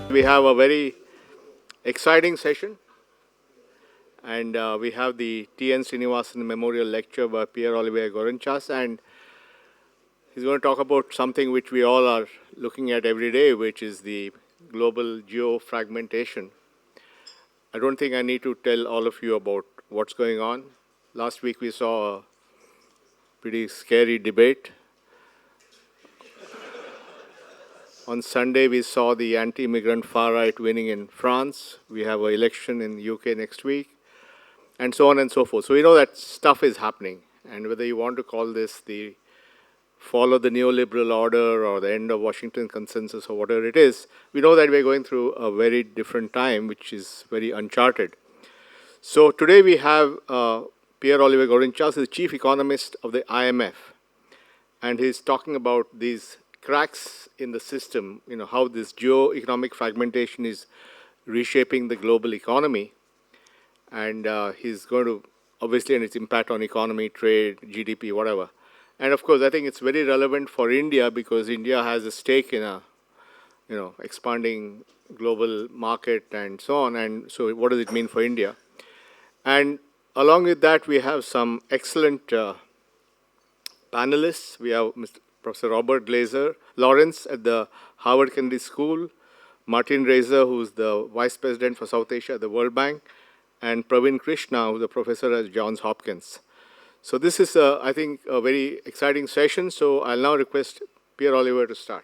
We have a very exciting session, and we have the T.N. Srinivasan Memorial Lecture by Pierre-Olivier Gourinchas, and he's going to talk about something which we all are looking at every day, which is the global geo-fragmentation. I don't think I need to tell all of you about what's going on. Last week we saw a pretty scary debate. On Sunday, we saw the anti-immigrant far right winning in France. We have an election in the UK next week, and so on and so forth. So we know that stuff is happening. And whether you want to call this the fall of the neoliberal order or the end of Washington consensus or whatever it is, we know that we're going through a very different time, which is very uncharted. So today we have Pierre-Olivier Gourinchas, the chief economist of the IMF. And he's talking about these cracks in the system, how this geo-economic fragmentation is reshaping the global economy. And he's going to, obviously, and its impact on economy, trade, GDP, whatever. And of course, I think it's very relevant for India because India has a stake in a, expanding global market and so on. And so what does it mean for India? And along with that, we have some excellent panelists. We have Professor Robert Lawrence at the Harvard Kennedy School, Martin Reiser, who's the Vice President for South Asia at the World Bank, and Pravin Krishna, who's a professor at Johns Hopkins. So this is, I think, a very exciting session. So I'll now request Pierre-Olivier to start.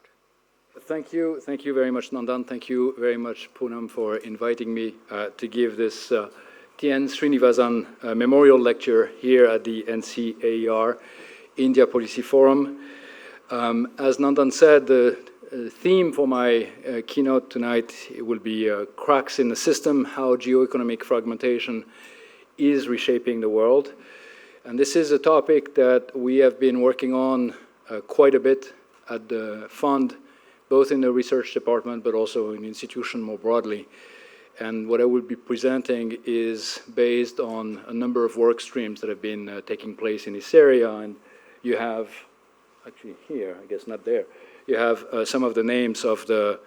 Thank you. Thank you very much, Nandan. Thank you very much, Poonam, for inviting me to give this T.N. Srinivasan Memorial Lecture here at the NCAER India Policy Forum. As Nandan said, the theme for my keynote tonight will be cracks in the system, how geo-economic fragmentation is reshaping the world. And this is a topic that we have been working on quite a bit at the fund, both in the research department, but also in the institution more broadly. And what I will be presenting is based on a number of work streams that have been taking place in this area. And you have actually here, I guess not there, you have some of the names of the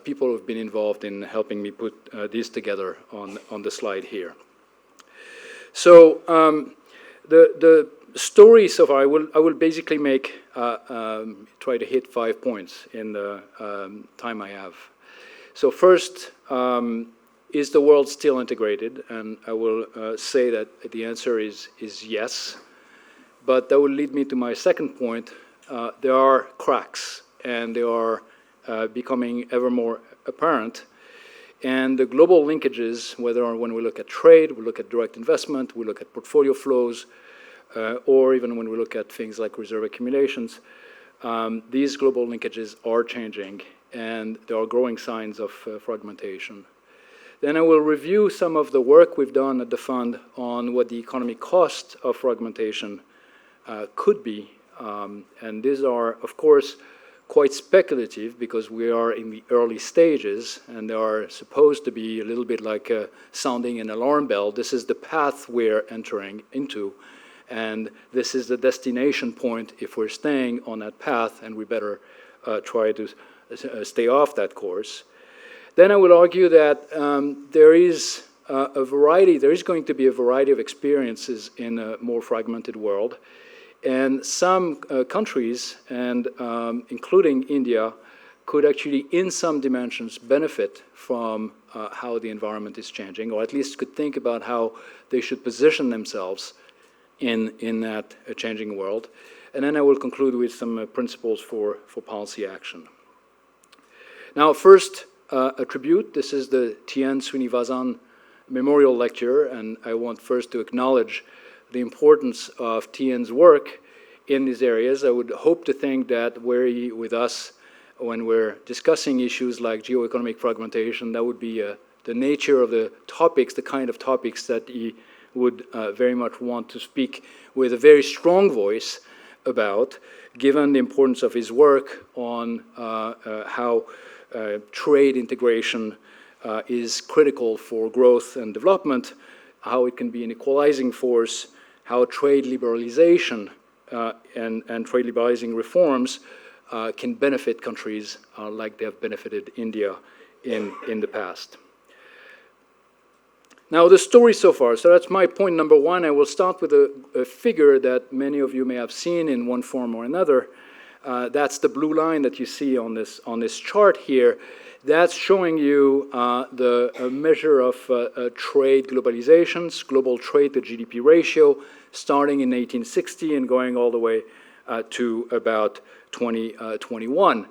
people who have been involved in helping me put this together on the slide here. So the story so far, I will basically make, try to hit 5 points in the time I have. So first, is the world still integrated? And I will say that the answer is yes. But that will lead me to my second point. There are cracks, and they are becoming ever more apparent. And the global linkages, whether when we look at trade, we look at direct investment, we look at portfolio flows, or even when we look at things like reserve accumulations, these global linkages are changing, and there are growing signs of fragmentation. Then I will review some of the work we've done at the fund on what the economic cost of fragmentation could be. And these are, of course, quite speculative because we are in the early stages and they are supposed to be a little bit like sounding an alarm bell. This is the path we're entering into, and this is the destination point if we're staying on that path, and we better try to stay off that course. Then I will argue that there is going to be a variety of experiences in a more fragmented world. And some countries, and including India, could actually, in some dimensions, benefit from how the environment is changing, or at least could think about how they should position themselves in that changing world. And then I will conclude with some principles for policy action. Now, first, a tribute. This is the T.N. Srinivasan Memorial Lecture, and I want first to acknowledge the importance of T.N.'s work in these areas. I would hope to think that were with us when we're discussing issues like geo-economic fragmentation, that would be the nature of the topics, the kind of topics that he would very much want to speak with a very strong voice about, given the importance of his work on how trade integration is critical for growth and development, how it can be an equalizing force, how trade liberalization and trade liberalizing reforms can benefit countries like they have benefited India in the past. Now, the story so far, so that's my point number one. I will start with a figure that many of you may have seen in one form or another. That's the blue line that you see on this chart here. That's showing you the measure of trade globalizations, global trade to GDP ratio, starting in 1860 and going all the way to about 2021.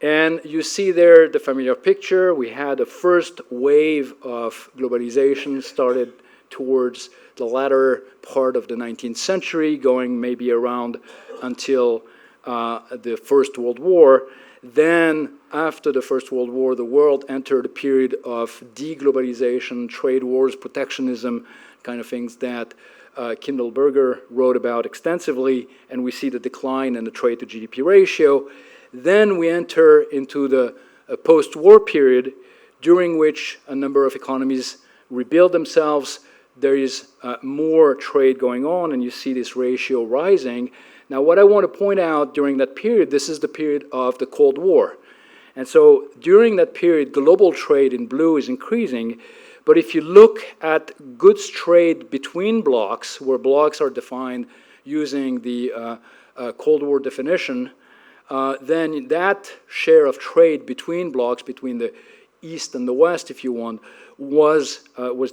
And you see there the familiar picture. We had a first wave of globalization started towards the latter part of the 19th century, going maybe around until the First World War. Then, after the First World War, the world entered a period of deglobalization, trade wars, protectionism, kind of things that Kindleberger wrote about extensively, and we see the decline in the trade to GDP ratio. Then we enter into the post-war period, during which a number of economies rebuild themselves. There is more trade going on, and you see this ratio rising. Now, what I want to point out during that period, this is the period of the Cold War. And so during that period, global trade in blue is increasing. But if you look at goods trade between blocks, where blocks are defined using the Cold War definition, then that share of trade between blocks, between the East and the West, if you want, was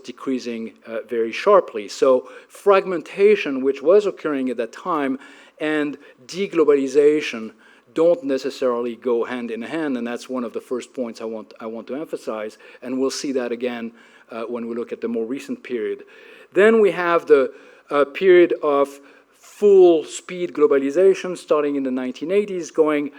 decreasing very sharply. So fragmentation, which was occurring at that time, and deglobalization don't necessarily go hand in hand, and that's one of the first points I want to emphasize, and we'll see that again when we look at the more recent period. Then we have the period of full-speed globalization starting in the 1980s, going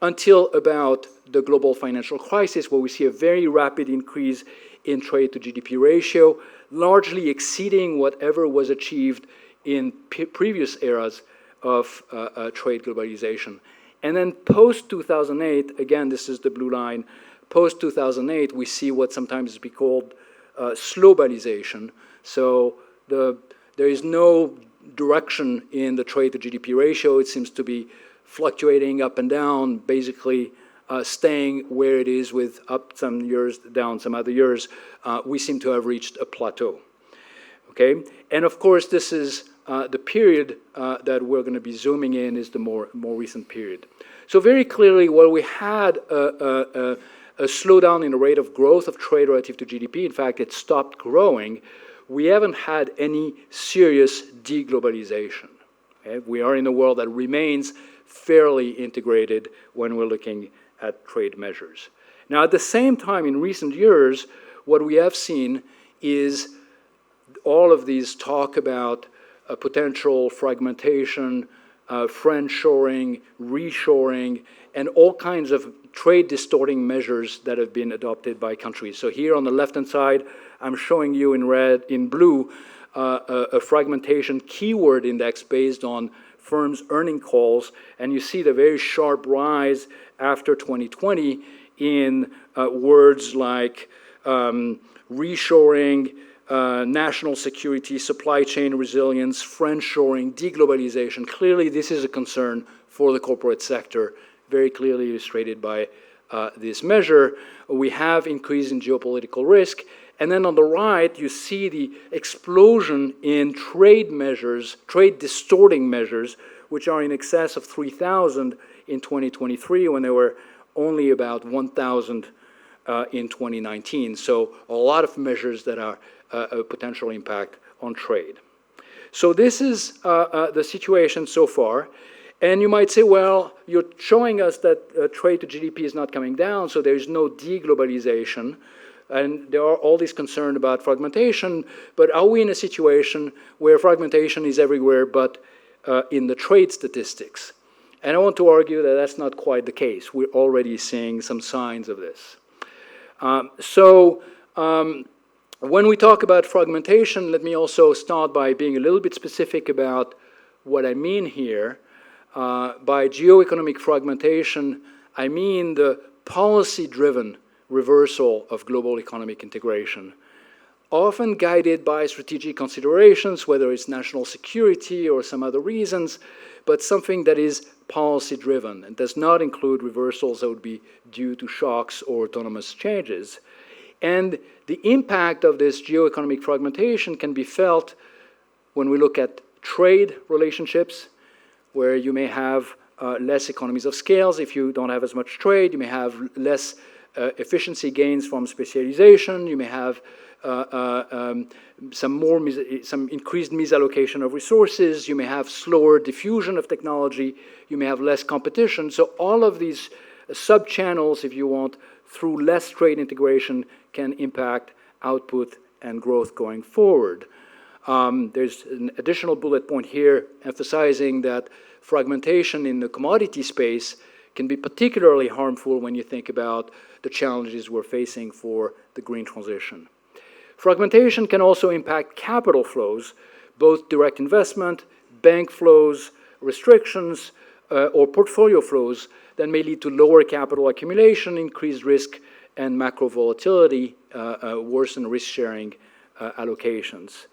until about the global financial crisis, where we see a very rapid increase in trade to GDP ratio, largely exceeding whatever was achieved in previous eras of trade globalization. And then post-2008, again, this is the blue line, post-2008, we see what sometimes is called slowbalization. So there is no direction in the trade to GDP ratio. It seems to be fluctuating up and down, basically staying where it is with up some years, down some other years. We seem to have reached a plateau. Okay, and of course this is the period that we're going to be zooming in is the more recent period. So very clearly, while we had a slowdown in the rate of growth of trade relative to GDP, in fact, it stopped growing, we haven't had any serious deglobalization. Okay? We are in a world that remains fairly integrated when we're looking at trade measures. Now, at the same time, in recent years, what we have seen is all of these talk about potential fragmentation, friendshoring, reshoring, and all kinds of trade distorting measures that have been adopted by countries. So here on the left-hand side, I'm showing you in blue, a fragmentation keyword index based on firms' earning calls, and you see the very sharp rise after 2020 in words like reshoring, national security, supply chain resilience, friendshoring, deglobalization. Clearly, this is a concern for the corporate sector, very clearly illustrated by this measure. We have increase in geopolitical risk. And then on the right, you see the explosion in trade measures, trade distorting measures, which are in excess of 3,000 in 2023, when there were only about 1,000 in 2019. So a lot of measures that are a potential impact on trade. So this is the situation so far. And you might say, well, you're showing us that trade to GDP is not coming down, so there's no deglobalization. And there are all these concerns about fragmentation, but are we in a situation where fragmentation is everywhere but in the trade statistics? And I want to argue that that's not quite the case. We're already seeing some signs of this. When we talk about fragmentation, let me also start by being a little bit specific about what I mean here. By geo-economic fragmentation, I mean the policy-driven reversal of global economic integration. often guided by strategic considerations, whether it's national security or some other reasons, but something that is policy-driven and does not include reversals that would be due to shocks or autonomous changes. And the impact of this geo-economic fragmentation can be felt when we look at trade relationships, where you may have less economies of scales. If you don't have as much trade, you may have less efficiency gains from specialization. You may have some increased misallocation of resources. You may have slower diffusion of technology. You may have less competition. So all of these sub-channels, if you want, through less trade integration can impact output and growth going forward. There's an additional bullet point here emphasizing that fragmentation in the commodity space can be particularly harmful when you think about the challenges we're facing for the green transition. Fragmentation can also impact capital flows, both direct investment, bank flows, restrictions, or portfolio flows that may lead to lower capital accumulation, increased risk, and macro volatility, worsen risk-sharing allocations.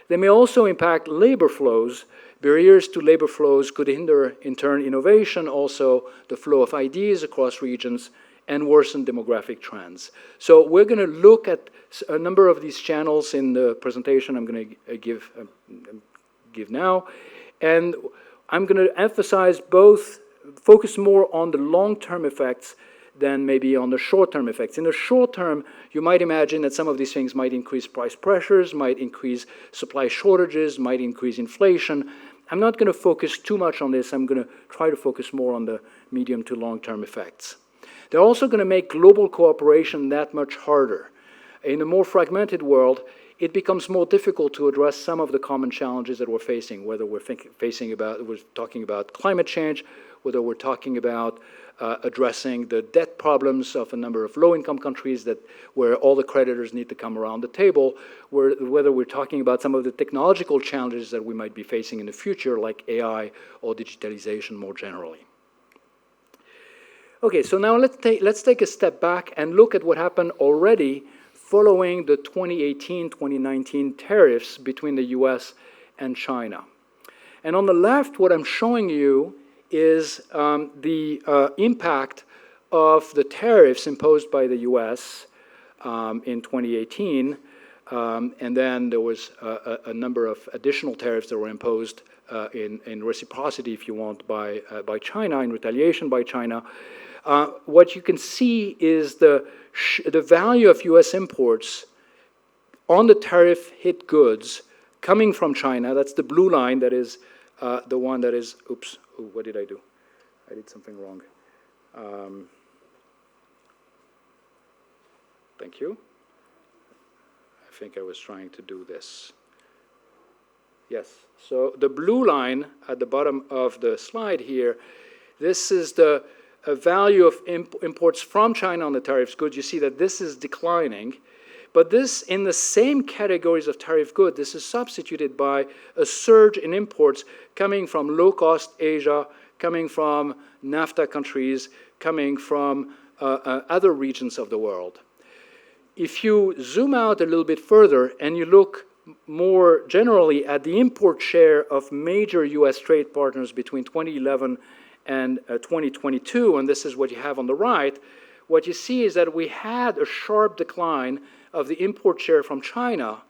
They may also impact labor flows. Barriers to labor flows could hinder, in turn, innovation, also the flow of ideas across regions, and worsen demographic trends. So we're going to look at a number of these channels in the presentation I'm going to give now. And I'm going to emphasize both, focus more on the long-term effects than maybe on the short-term effects. In the short term, you might imagine that some of these things might increase price pressures, might increase supply shortages, might increase inflation. I'm not going to focus too much on this. I'm going to try to focus more on the medium to long-term effects. They're also going to make global cooperation that much harder. In a more fragmented world, it becomes more difficult to address some of the common challenges that we're facing, whether we're talking about climate change, whether we're talking about addressing the debt problems of a number of low-income countries where all the creditors need to come around the table, whether we're talking about some of the technological challenges that we might be facing in the future, like AI or digitalization more generally. Okay, so now let's take a step back and look at what happened already following the 2018-2019 tariffs between the US and China. And on the left, what I'm showing you is the impact of the tariffs imposed by the US in 2018. And then there was a number of additional tariffs that were imposed in reciprocity, if you want, by China, in retaliation by China. What you can see is the value of US imports on the tariff-hit goods coming from China. That's the blue line. That is the one that is, oops, what did I do? I did something wrong. Thank you. I think I was trying to do this. Yes, so the blue line at the bottom of the slide here, this is the value of imports from China on the tariff goods. You see that this is declining. But this, in the same categories of tariff goods, this is substituted by a surge in imports coming from low-cost Asia, coming from NAFTA countries, coming from other regions of the world. If you zoom out a little bit further and you look more generally at the import share of major US trade partners between 2011 and 2022, and this is what you have on the right, what you see is that we had a sharp decline of the import share from China,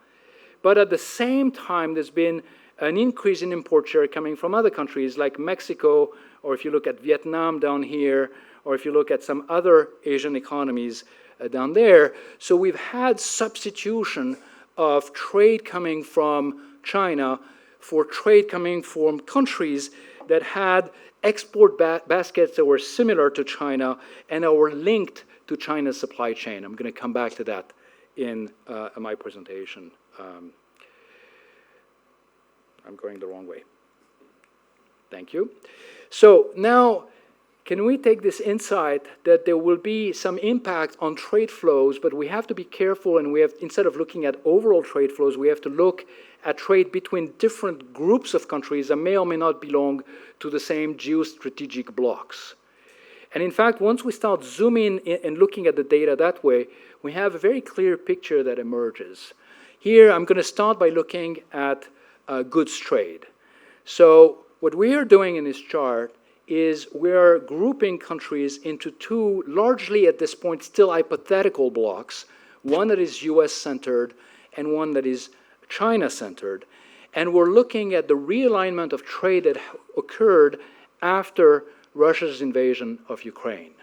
but at the same time there's been an increase in import share coming from other countries like Mexico, or if you look at Vietnam down here, or if you look at some other Asian economies down there. So we've had substitution of trade coming from China for trade coming from countries that had export baskets that were similar to China and that were linked to China's supply chain. I'm going to come back to that in my presentation. I'm going the wrong way. Thank you. So now, can we take this insight that there will be some impact on trade flows, but we have to be careful, and we have, instead of looking at overall trade flows, we have to look at trade between different groups of countries that may or may not belong to the same geostrategic blocks. And in fact, once we start zooming in and looking at the data that way, we have a very clear picture that emerges. Here, I'm going to start by looking at goods trade. So what we are doing in this chart is we're grouping countries into two, largely at this point, still hypothetical blocks, one that is US-centered and one that is China-centered. And we're looking at the realignment of trade that occurred after Russia's invasion of Ukraine.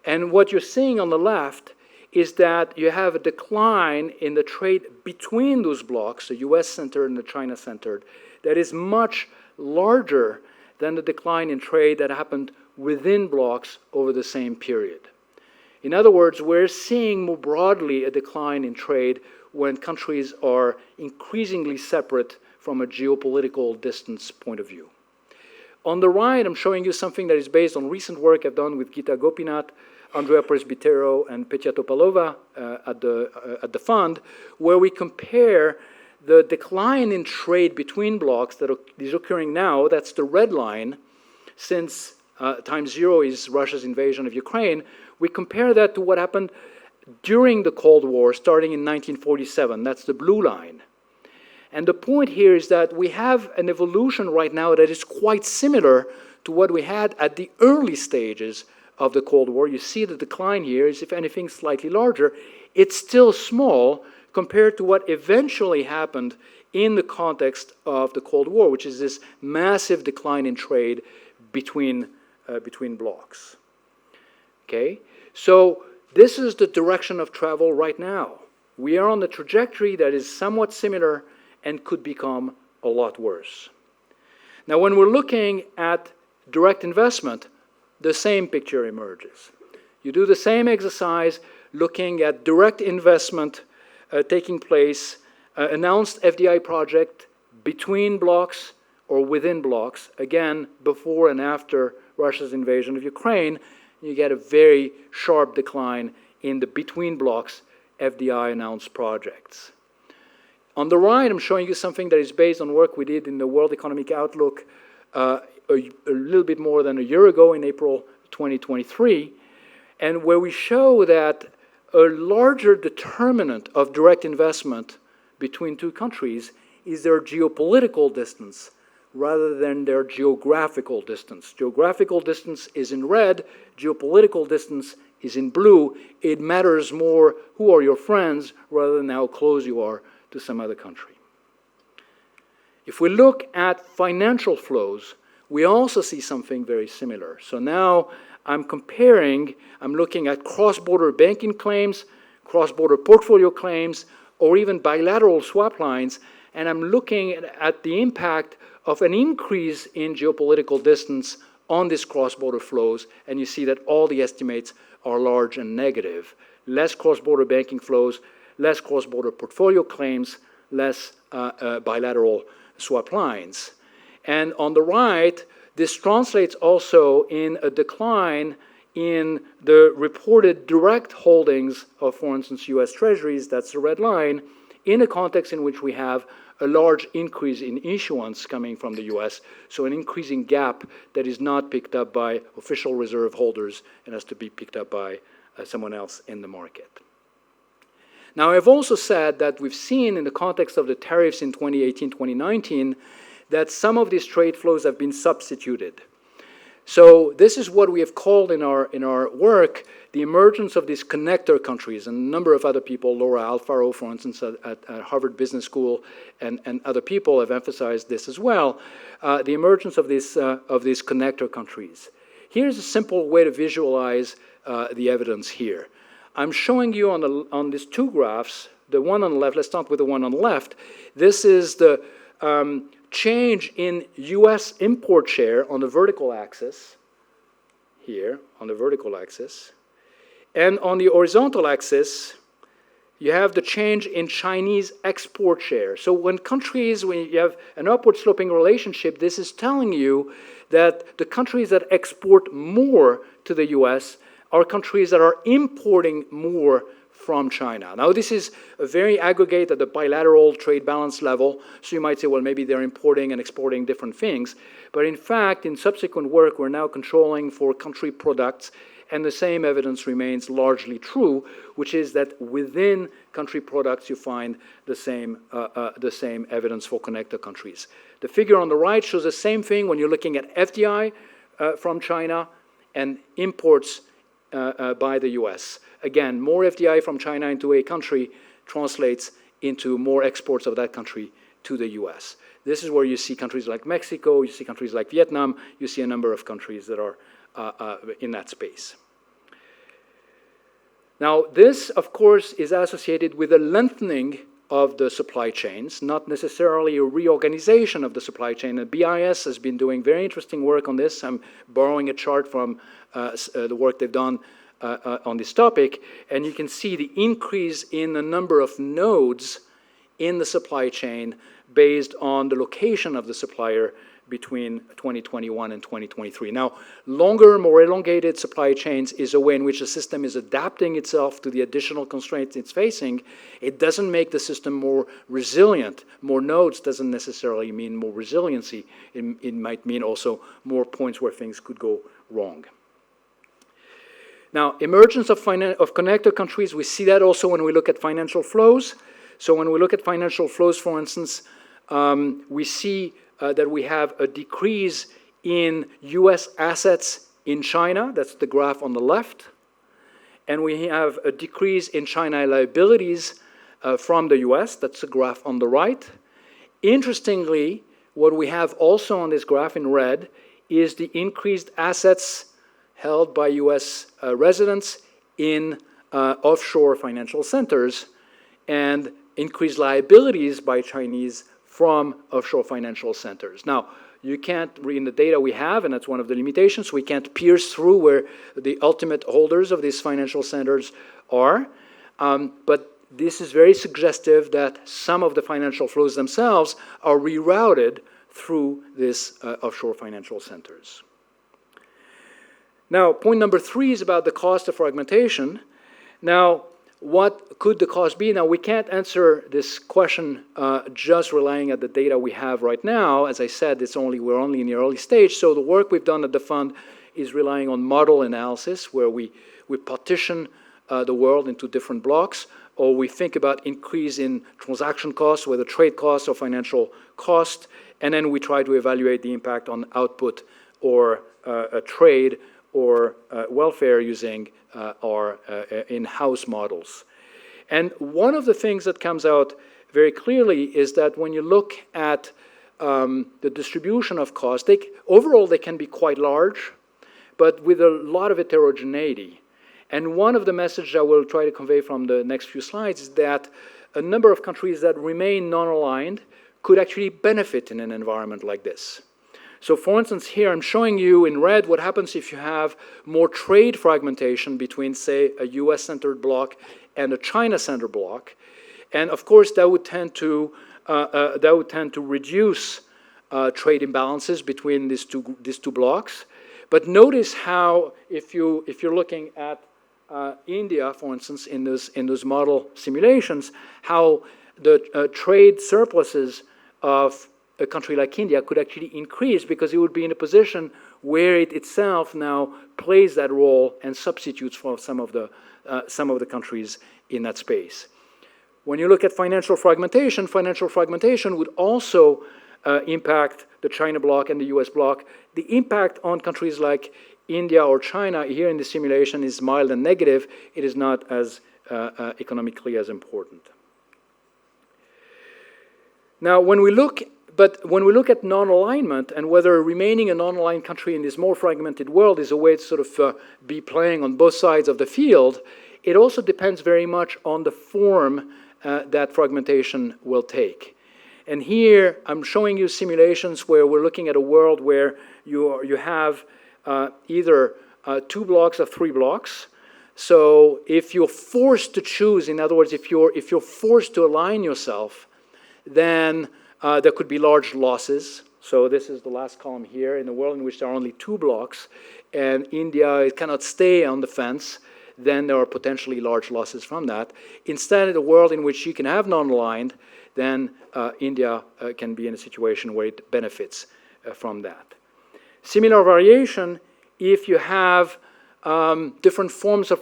And what you're seeing on the left is that you have a decline in the trade between those blocks, the US-centered and the China-centered, that is much larger than the decline in trade that happened within blocks over the same period. In other words, we're seeing more broadly a decline in trade when countries are increasingly separate from a geopolitical distance point of view. On the right, I'm showing you something that is based on recent work I've done with Gita Gopinath, Andrea Presbitero, and Petya Topalova at the fund, where we compare the decline in trade between blocks that is occurring now, that's the red line, since time zero is Russia's invasion of Ukraine. We compare that to what happened during the Cold War, starting in 1947. That's the blue line. And the point here is that we have an evolution right now that is quite similar to what we had at the early stages of the Cold War. You see the decline here is, if anything, slightly larger. It's still small compared to what eventually happened in the context of the Cold War, which is this massive decline in trade between blocks. Okay? So this is the direction of travel right now. We are on the trajectory that is somewhat similar and could become a lot worse. Now, when we're looking at direct investment, the same picture emerges. You do the same exercise looking at direct investment taking place, announced FDI project between blocks or within blocks, again, before and after Russia's invasion of Ukraine, you get a very sharp decline in the between blocks FDI announced projects. On the right, I'm showing you something that is based on work we did in the World Economic Outlook a little bit more than a year ago in April 2023, and where we show that a larger determinant of direct investment between two countries is their geopolitical distance rather than their geographical distance. Geographical distance is in red, geopolitical distance is in blue. It matters more who are your friends rather than how close you are to some other country. If we look at financial flows, we also see something very similar. So now I'm looking at cross-border banking claims, cross-border portfolio claims, or even bilateral swap lines, and I'm looking at the impact of an increase in geopolitical distance on these cross-border flows, and you see that all the estimates are large and negative. Less cross-border banking flows, less cross-border portfolio claims, less bilateral swap lines. And on the right, this translates also in a decline in the reported direct holdings of, for instance, US Treasuries, that's the red line, in a context in which we have a large increase in issuance coming from the US, so an increasing gap that is not picked up by official reserve holders and has to be picked up by someone else in the market. Now, I've also said that we've seen in the context of the tariffs in 2018, 2019, that some of these trade flows have been substituted. So this is what we have called in our work the emergence of these connector countries, and a number of other people, Laura Alfaro, for instance, at Harvard Business School, and other people have emphasized this as well, the emergence of these connector countries. Here's a simple way to visualize the evidence here. I'm showing you on these two graphs, the one on the left, let's start with the one on the left. This is the change in US import share on the vertical axis, here on the vertical axis. And on the horizontal axis, you have the change in Chinese export share. So when you have an upward sloping relationship, this is telling you that the countries that export more to the US are countries that are importing more from China. Now, this is a very aggregate at the bilateral trade balance level, so you might say, well, maybe they're importing and exporting different things. But in fact, in subsequent work, we're now controlling for country products, and the same evidence remains largely true, which is that within country products, you find the same evidence for connector countries. The figure on the right shows the same thing when you're looking at FDI from China and imports by the US. Again, more FDI from China into a country translates into more exports of that country to the US. This is where you see countries like Mexico, you see countries like Vietnam, you see a number of countries that are in that space. Now, this, of course, is associated with a lengthening of the supply chains, not necessarily a reorganization of the supply chain. And BIS has been doing very interesting work on this. I'm borrowing a chart from the work they've done on this topic, and you can see the increase in the number of nodes in the supply chain based on the location of the supplier between 2021 and 2023. Now, longer, more elongated supply chains is a way in which the system is adapting itself to the additional constraints it's facing. It doesn't make the system more resilient. More nodes doesn't necessarily mean more resiliency. It might mean also more points where things could go wrong. Now, emergence of connector countries, we see that also when we look at financial flows. So when we look at financial flows, for instance, we see that we have a decrease in US assets in China. That's the graph on the left. And we have a decrease in China liabilities from the US. That's the graph on the right. Interestingly, what we have also on this graph in red is the increased assets held by US residents in offshore financial centers and increased liabilities by Chinese from offshore financial centers. Now, you can't read in the data we have, and that's one of the limitations, we can't pierce through where the ultimate holders of these financial centers are, but this is very suggestive that some of the financial flows themselves are rerouted through these offshore financial centers. Now, point number 3 is about the cost of fragmentation. Now, what could the cost be? Now, we can't answer this question just relying on the data we have right now. As I said, we're only in the early stage, so the work we've done at the fund is relying on model analysis, where we partition the world into different blocks, or we think about increase in transaction costs, whether trade costs or financial cost, and then we try to evaluate the impact on output or trade or welfare using our in-house models. And one of the things that comes out very clearly is that when you look at the distribution of costs, overall they can be quite large, but with a lot of heterogeneity. And one of the messages I will try to convey from the next few slides is that a number of countries that remain non-aligned could actually benefit in an environment like this. So for instance, here I'm showing you in red what happens if you have more trade fragmentation between, say, a US-centered bloc and a China-centered bloc. And of course, that would tend to reduce trade imbalances between these two blocks. But notice how, if you're looking at India, for instance, in those model simulations, how the trade surpluses of a country like India could actually increase because it would be in a position where it itself now plays that role and substitutes for some of the countries in that space. When you look at financial fragmentation would also impact the China bloc and the US bloc. The impact on countries like India or China here in the simulation is mild and negative. It is not as economically as important. Now, when we look at non-alignment and whether remaining a non-aligned country in this more fragmented world is a way to sort of be playing on both sides of the field, it also depends very much on the form that fragmentation will take. And here I'm showing you simulations where we're looking at a world where you have either 2 blocks or 3 blocks. So if you're forced to choose, in other words, if you're forced to align yourself, then there could be large losses. So this is the last column here. In a world in which there are only 2 blocks and India cannot stay on the fence, then there are potentially large losses from that. Instead, in a world in which you can have non-aligned, then India can be in a situation where it benefits from that. Similar variation if you have different forms of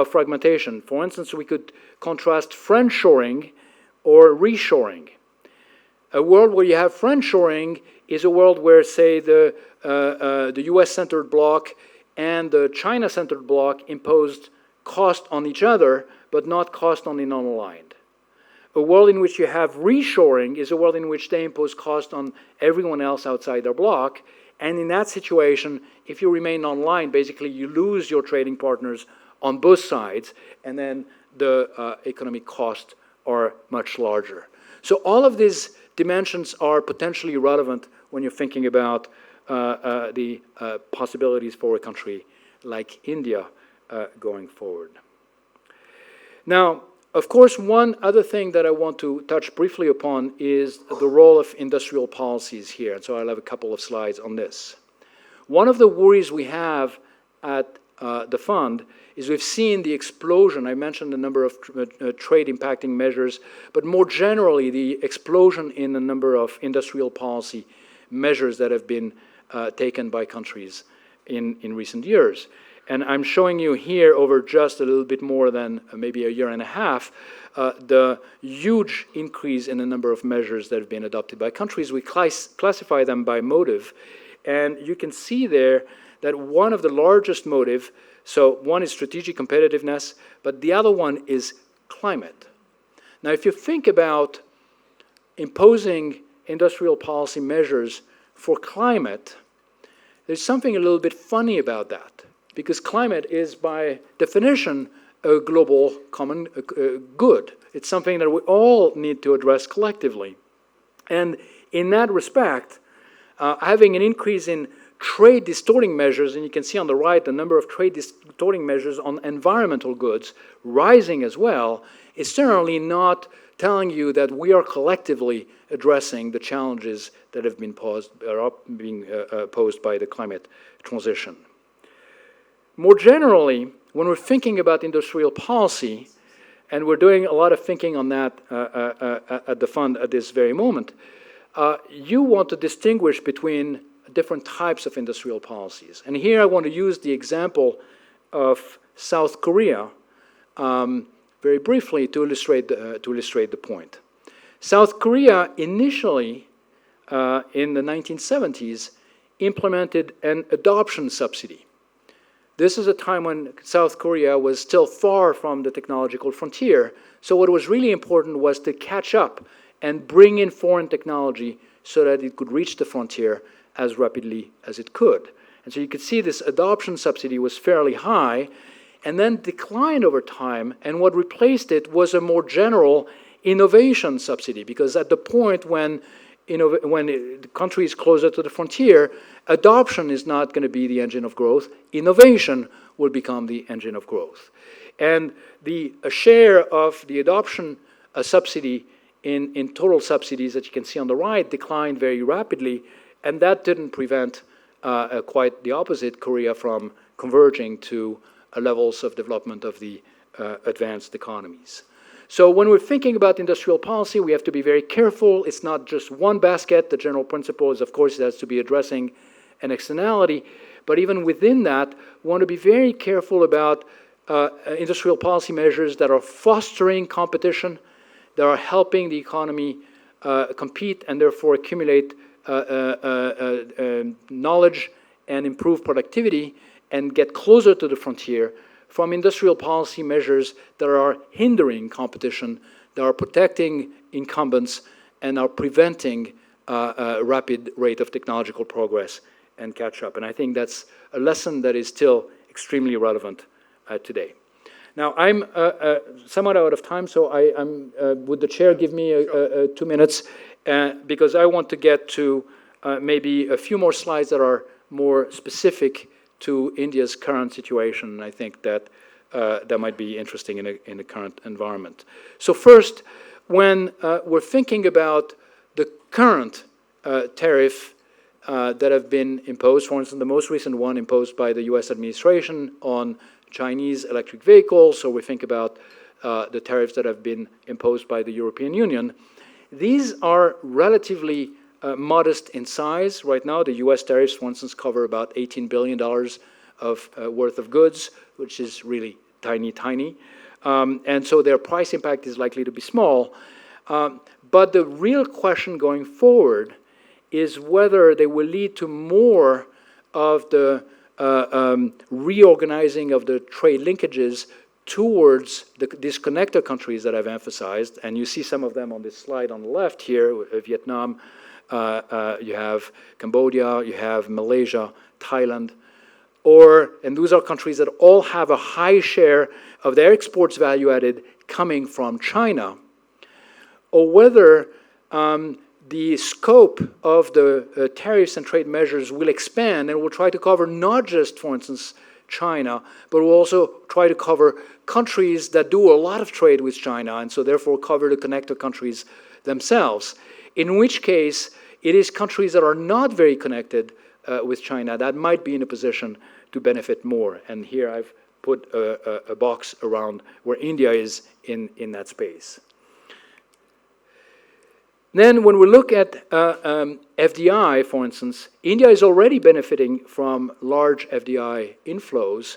fragmentation. For instance, we could contrast friendshoring or reshoring. A world where you have friendshoring is a world where, say, the US-centered bloc and the China-centered bloc imposed cost on each other, but not cost on the non-aligned. A world in which you have reshoring is a world in which they impose cost on everyone else outside their bloc, and in that situation, if you remain non-aligned, basically you lose your trading partners on both sides, and then the economic costs are much larger. So all of these dimensions are potentially relevant when you're thinking about the possibilities for a country like India going forward. Now, of course, one other thing that I want to touch briefly upon is the role of industrial policies here. And so I'll have a couple of slides on this. One of the worries we have at the fund is we've seen the explosion. I mentioned a number of trade impacting measures, but more generally, the explosion in the number of industrial policy measures that have been taken by countries in recent years. And I'm showing you here over just a little bit more than maybe a year and a half, the huge increase in the number of measures that have been adopted by countries. We classify them by motive. And you can see there that one of the largest motive, so one is strategic competitiveness, but the other one is climate. Now, if you think about imposing industrial policy measures for climate, there's something a little bit funny about that, because climate is, by definition, a global common good. It's something that we all need to address collectively. And in that respect, having an increase in trade distorting measures, and you can see on the right the number of trade distorting measures on environmental goods rising as well, is certainly not telling you that we are collectively addressing the challenges that have been posed by the climate transition. More generally, when we're thinking about industrial policy, and we're doing a lot of thinking on that at the fund at this very moment, you want to distinguish between different types of industrial policies. And here I want to use the example of South Korea very briefly to illustrate the point. South Korea initially, in the 1970s, implemented an adoption subsidy. This is a time when South Korea was still far from the technological frontier, so what was really important was to catch up and bring in foreign technology so that it could reach the frontier as rapidly as it could. And so you could see this adoption subsidy was fairly high and then declined over time, and what replaced it was a more general innovation subsidy, because at the point when the country is closer to the frontier, adoption is not going to be the engine of growth. Innovation will become the engine of growth. And the share of the adoption subsidy in total subsidies that you can see on the right declined very rapidly, and that didn't prevent quite the opposite, Korea from converging to levels of development of the advanced economies. So when we're thinking about industrial policy, we have to be very careful. It's not just one basket. The general principle is, of course, it has to be addressing an externality. But even within that, we want to be very careful about industrial policy measures that are fostering competition, that are helping the economy compete and therefore accumulate knowledge and improve productivity and get closer to the frontier, from industrial policy measures that are hindering competition, that are protecting incumbents, and are preventing a rapid rate of technological progress and catch up. And I think that's a lesson that is still extremely relevant today. Now, I'm somewhat out of time, so would the chair give me 2 minutes? Because I want to get to maybe a few more slides that are more specific to India's current situation, and I think that that might be interesting in the current environment. So first, when we're thinking about the current tariff that have been imposed, for instance, the most recent one imposed by the US administration on Chinese electric vehicles, or we think about the tariffs that have been imposed by the European Union. These are relatively modest in size. Right now, the US tariffs, for instance, cover about $18 billion of worth of goods, which is really tiny, tiny. And so their price impact is likely to be small. But the real question going forward is whether they will lead to more of the reorganizing of the trade linkages towards these connector countries that I've emphasized. And you see some of them on this slide on the left here, Vietnam, you have Cambodia, you have Malaysia, Thailand, and those are countries that all have a high share of their exports value added coming from China, or whether the scope of the tariffs and trade measures will expand and will try to cover not just, for instance, China, but will also try to cover countries that do a lot of trade with China, and so therefore cover the connector countries themselves, in which case it is countries that are not very connected with China that might be in a position to benefit more. And here I've put a box around where India is in that space. Then when we look at FDI, for instance, India is already benefiting from large FDI inflows.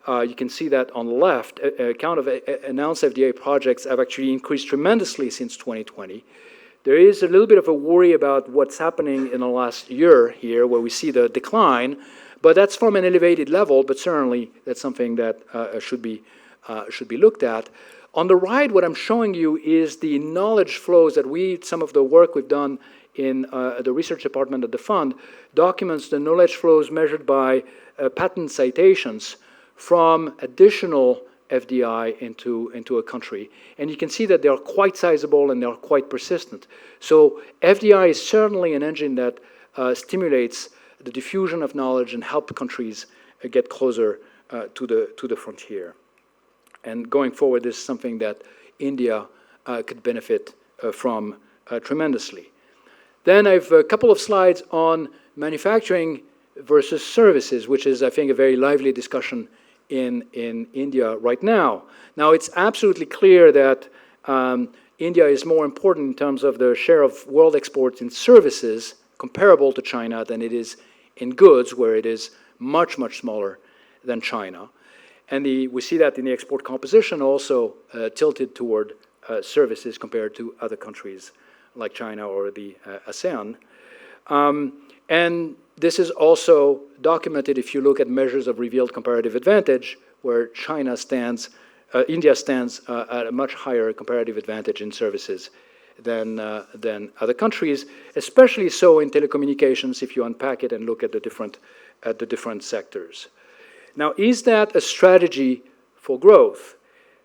You can see that on the left. A count of announced FDI projects have actually increased tremendously since 2020. There is a little bit of a worry about what's happening in the last year here, where we see the decline, but that's from an elevated level, but certainly that's something that should be looked at. On the right, what I'm showing you is the knowledge flows that some of the work we've done in the research department of the fund documents the knowledge flows measured by patent citations from additional FDI into a country. And you can see that they are quite sizable and they are quite persistent. So FDI is certainly an engine that stimulates the diffusion of knowledge and help countries get closer to the frontier. And going forward, this is something that India could benefit from tremendously. Then I have a couple of slides on manufacturing versus services, which is, I think, a very lively discussion in India right now. Now, it's absolutely clear that India is more important in terms of the share of world exports in services comparable to China than it is in goods, where it is much, much smaller than China. And we see that in the export composition also tilted toward services compared to other countries like China or the ASEAN. And this is also documented if you look at measures of revealed comparative advantage, where India stands at a much higher comparative advantage in services than other countries, especially so in telecommunications if you unpack it and look at the different sectors. Now, is that a strategy for growth?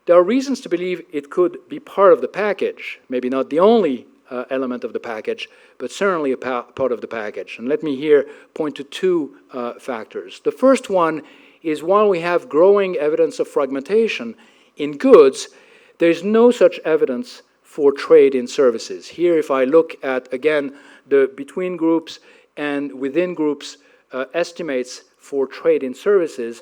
There are reasons to believe it could be part of the package, maybe not the only element of the package, but certainly a part of the package. And let me here point to two factors. The first one is, while we have growing evidence of fragmentation in goods, there is no such evidence for trade in services. Here, if I look at, again, the between groups and within groups estimates for trade in services,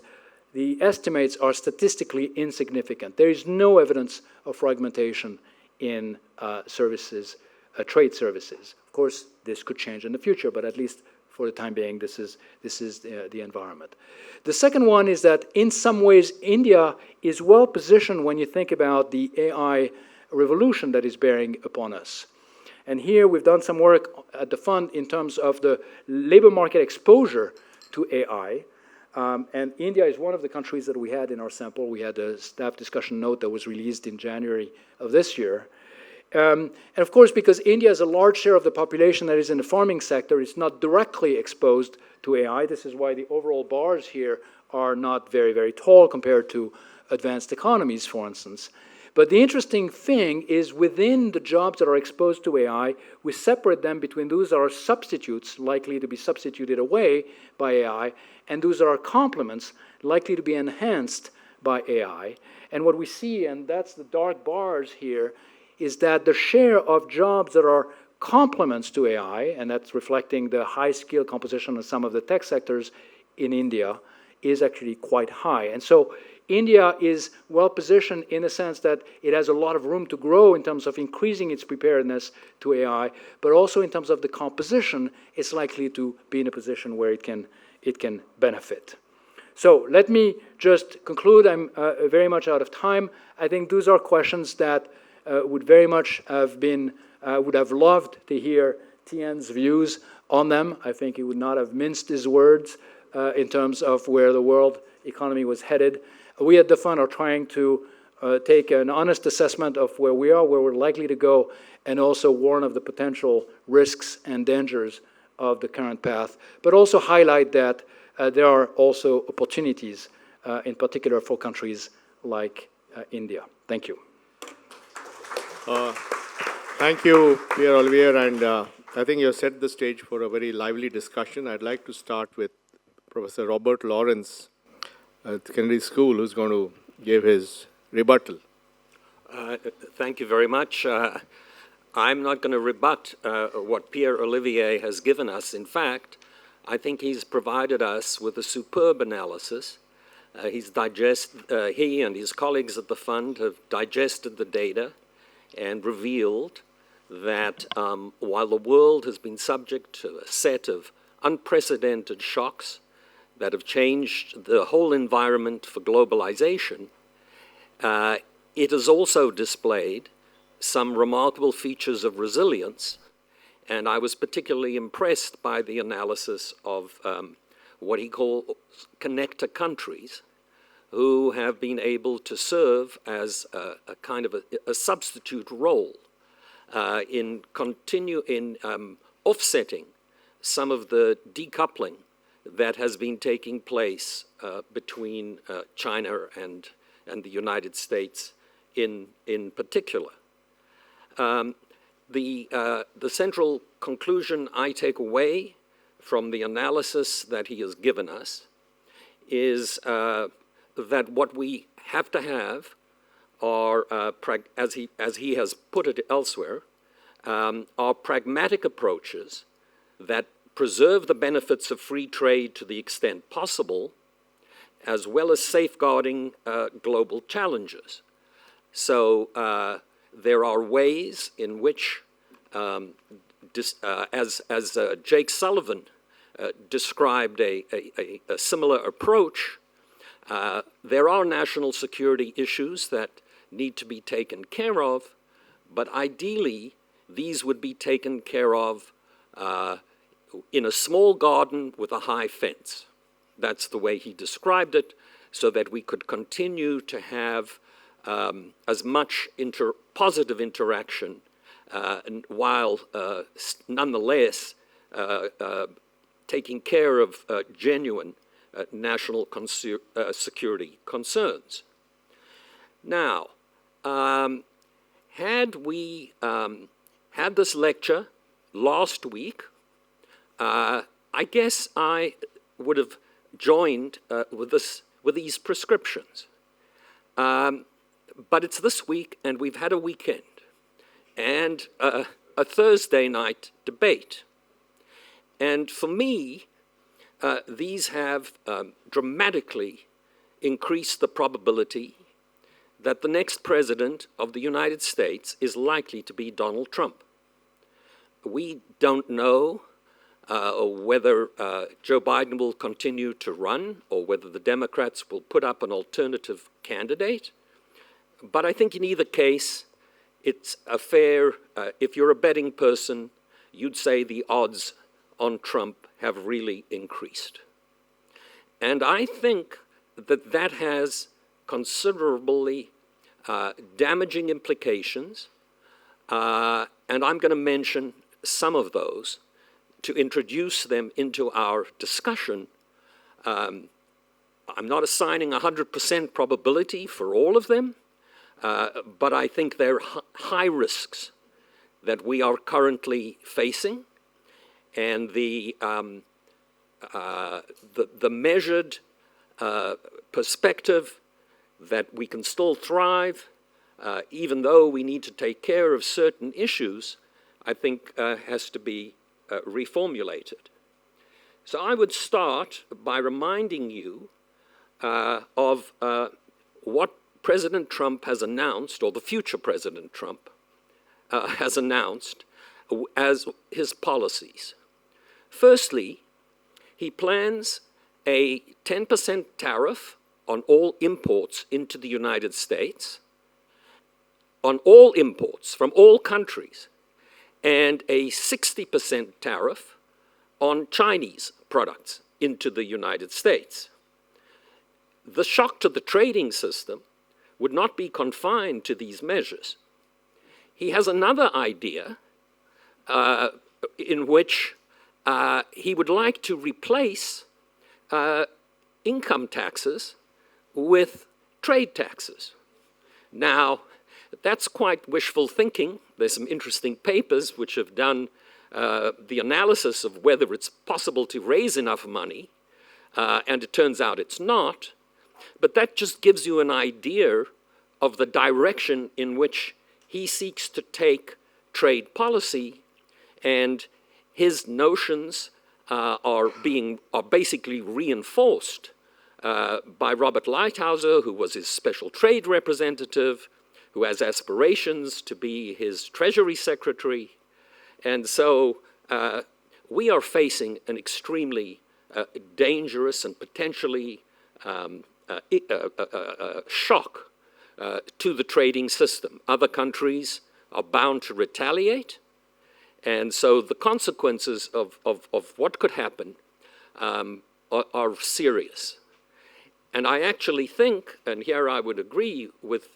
the estimates are statistically insignificant. There is no evidence of fragmentation in services, trade services. Of course, this could change in the future, but at least for the time being, this is the environment. The second one is that in some ways, India is well positioned when you think about the AI revolution that is bearing upon us. And here we've done some work at the fund in terms of the labor market exposure to AI. And India is one of the countries that we had in our sample. We had a staff discussion note that was released in January of this year. And of course, because India has a large share of the population that is in the farming sector, it's not directly exposed to AI. This is why the overall bars here are not very, very tall compared to advanced economies, for instance. But the interesting thing is, within the jobs that are exposed to AI, we separate them between those that are substitutes, likely to be substituted away by AI, and those that are complements, likely to be enhanced by AI. And what we see, and that's the dark bars here, is that the share of jobs that are complements to AI, and that's reflecting the high skill composition of some of the tech sectors in India, is actually quite high. And so India is well positioned in the sense that it has a lot of room to grow in terms of increasing its preparedness to AI, but also in terms of the composition, it's likely to be in a position where it can benefit. So let me just conclude. I'm very much out of time. I think those are questions that would very much have been, would have loved to hear Tien's views on them. I think he would not have minced his words in terms of where the world economy was headed. We at the fund are trying to take an honest assessment of where we are, where we're likely to go, and also warn of the potential risks and dangers of the current path, but also highlight that there are also opportunities, in particular for countries like India. Thank you. Thank you, Pierre-Olivier, and I think you have set the stage for a very lively discussion. I'd like to start with Professor Robert Lawrence at Kennedy School, who's going to give his rebuttal. Thank you very much. I'm not going to rebut what Pierre-Olivier has given us. In fact, I think he's provided us with a superb analysis. He and his colleagues at the fund have digested the data and revealed that while the world has been subject to a set of unprecedented shocks that have changed the whole environment for globalization, it has also displayed some remarkable features of resilience. And I was particularly impressed by the analysis of what he calls connector countries, who have been able to serve as a kind of a substitute role in offsetting some of the decoupling that has been taking place between China and the United States in particular. The central conclusion I take away from the analysis that he has given us is that what we have to have are, as he has put it elsewhere, are pragmatic approaches that preserve the benefits of free trade to the extent possible, as well as safeguarding global challenges. So there are ways in which, as Jake Sullivan described a similar approach, there are national security issues that need to be taken care of, but ideally these would be taken care of in a small garden with a high fence. That's the way he described it, so that we could continue to have as much positive interaction while nonetheless taking care of genuine national security concerns. Now, had we had this lecture last week, I guess I would have joined with these prescriptions. But it's this week, and we've had a weekend, and a Thursday night debate. And for me, these have dramatically increased the probability that the next president of the United States is likely to be Donald Trump. We don't know whether Joe Biden will continue to run or whether the Democrats will put up an alternative candidate. But I think in either case, it's a fair, if you're a betting person, you'd say the odds on Trump have really increased. And I think that has considerably damaging implications, and I'm going to mention some of those to introduce them into our discussion. I'm not assigning 100% probability for all of them, but I think they're high risks that we are currently facing, and the measured perspective that we can still thrive, even though we need to take care of certain issues, I think has to be reformulated. So I would start by reminding you of what President Trump has announced, or the future President Trump has announced as his policies. Firstly, he plans a 10% tariff on all imports into the United States, on all imports from all countries, and a 60% tariff on Chinese products into the United States. The shock to the trading system would not be confined to these measures. He has another idea in which he would like to replace income taxes with trade taxes. Now, that's quite wishful thinking. There's some interesting papers which have done the analysis of whether it's possible to raise enough money, and it turns out it's not. But that just gives you an idea of the direction in which he seeks to take trade policy, and his notions are basically reinforced by Robert Lighthizer, who was his special trade representative, who has aspirations to be his Treasury Secretary. And so we are facing an extremely dangerous and potentially shock to the trading system. Other countries are bound to retaliate. And so the consequences of what could happen are serious. And I actually think, and here I would agree with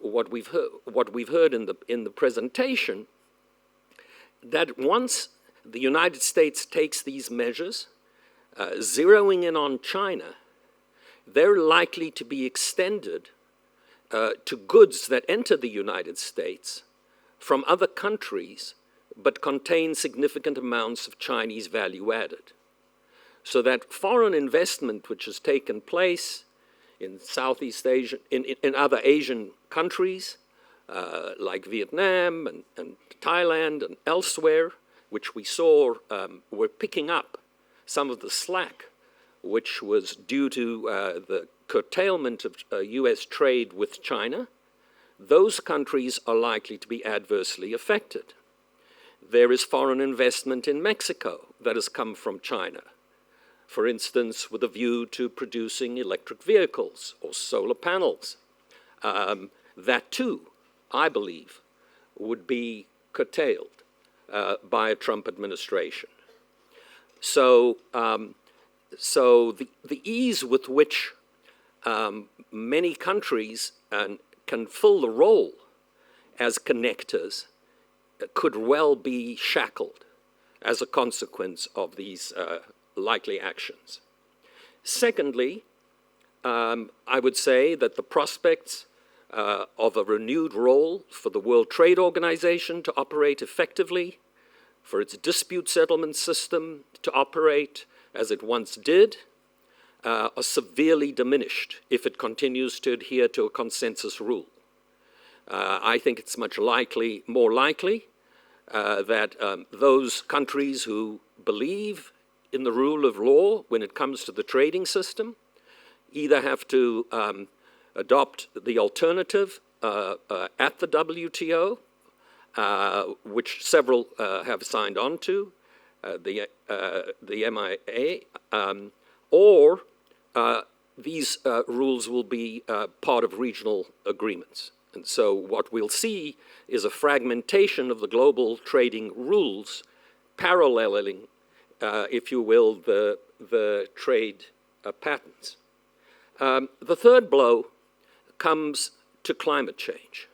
what we've heard in the presentation, that once the United States takes these measures, zeroing in on China, they're likely to be extended to goods that enter the United States from other countries but contain significant amounts of Chinese value added. So that foreign investment which has taken place in Southeast Asia, in other Asian countries, like Vietnam and Thailand and elsewhere, which we saw were picking up some of the slack which was due to the curtailment of US trade with China, those countries are likely to be adversely affected. There is foreign investment in Mexico that has come from China, for instance, with a view to producing electric vehicles or solar panels. That too, I believe, would be curtailed by a Trump administration. So, the ease with which many countries can fill the role as connectors could well be shackled as a consequence of these likely actions. Secondly, I would say that the prospects of a renewed role for the World Trade Organization to operate effectively, for its dispute settlement system to operate as it once did, are severely diminished if it continues to adhere to a consensus rule. I think it's more likely that those countries who believe in the rule of law when it comes to the trading system either have to adopt the alternative at the WTO, which several have signed on to, the MIA, or these rules will be part of regional agreements. And so what we'll see is a fragmentation of the global trading rules paralleling, if you will, the trade patterns. The third blow comes to climate change.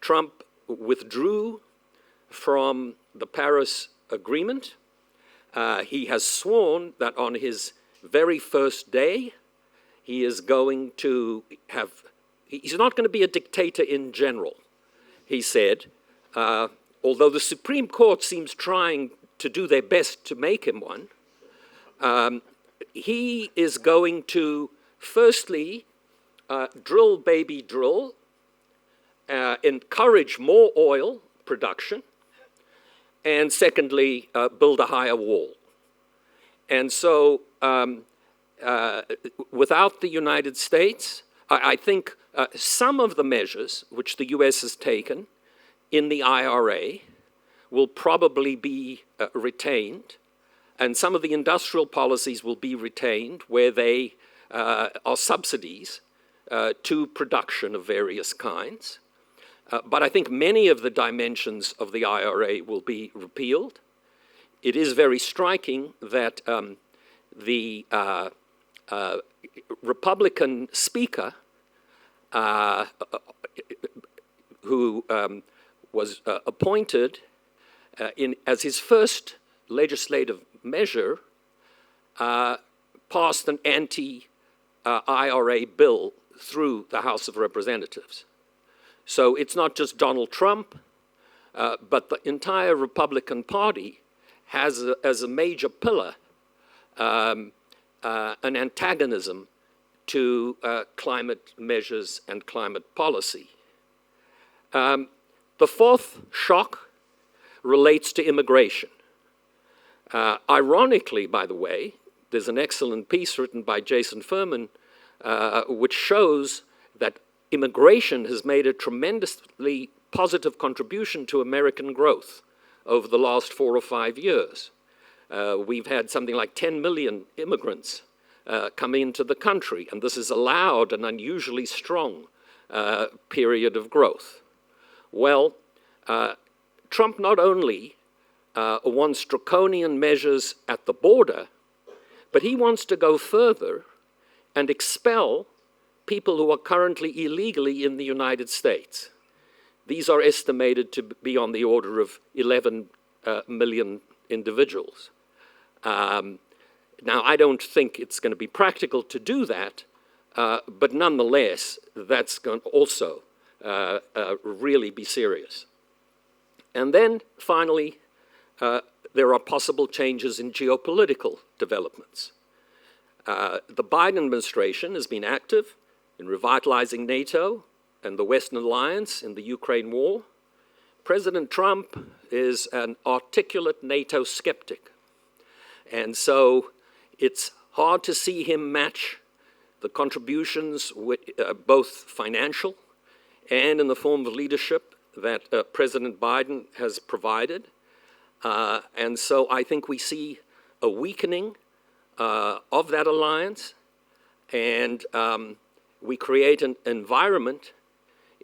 Trump withdrew from the Paris Agreement. He has sworn that on his very first day, he is going to he's not going to be a dictator in general, he said, although the Supreme Court seems trying to do their best to make him one. He is going to, firstly, drill, baby, drill, encourage more oil production, and secondly, build a higher wall. And so without the United States, I think some of the measures which the US has taken in the IRA will probably be retained, and some of the industrial policies will be retained where they are subsidies to production of various kinds. But I think many of the dimensions of the IRA will be repealed. It is very striking that the Republican speaker, who was appointed as his first legislative measure, passed an anti-IRA bill through the House of Representatives. So it's not just Donald Trump, but the entire Republican Party has as a major pillar an antagonism to climate measures and climate policy. The fourth shock relates to immigration. Ironically, by the way, there's an excellent piece written by Jason Furman which shows that immigration has made a tremendously positive contribution to American growth over the last 4 or 5 years. We've had something like 10 million immigrants come into the country, and this has allowed an unusually strong period of growth. Well, Trump not only wants draconian measures at the border, but he wants to go further and expel people who are currently illegally in the United States. These are estimated to be on the order of 11 million individuals. Now, I don't think it's going to be practical to do that, but nonetheless, that's going to also really be serious. And then, finally, there are possible changes in geopolitical developments. The Biden administration has been active in revitalizing NATO and the Western alliance in the Ukraine war. President Trump is an articulate NATO skeptic. And so it's hard to see him match the contributions, both financial and in the form of leadership, that President Biden has provided. And so I think we see a weakening of that alliance, and we create an environment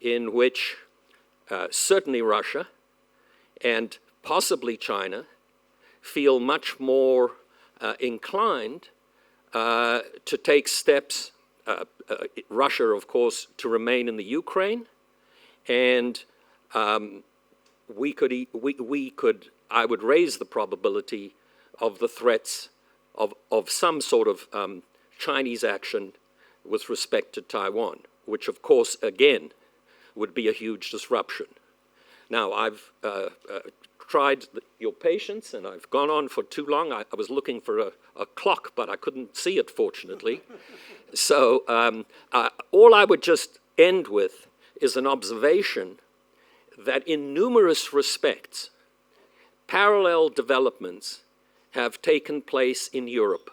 in which certainly Russia and possibly China feel much more inclined to take steps, Russia, of course, to remain in the Ukraine, and we could, I would raise the probability of the threats of some sort of Chinese action with respect to Taiwan, which, of course, again, would be a huge disruption. Now, I've tried your patience, and I've gone on for too long. I was looking for a clock, but I couldn't see it, fortunately. So all I would just end with is an observation that in numerous respects, parallel developments have taken place in Europe,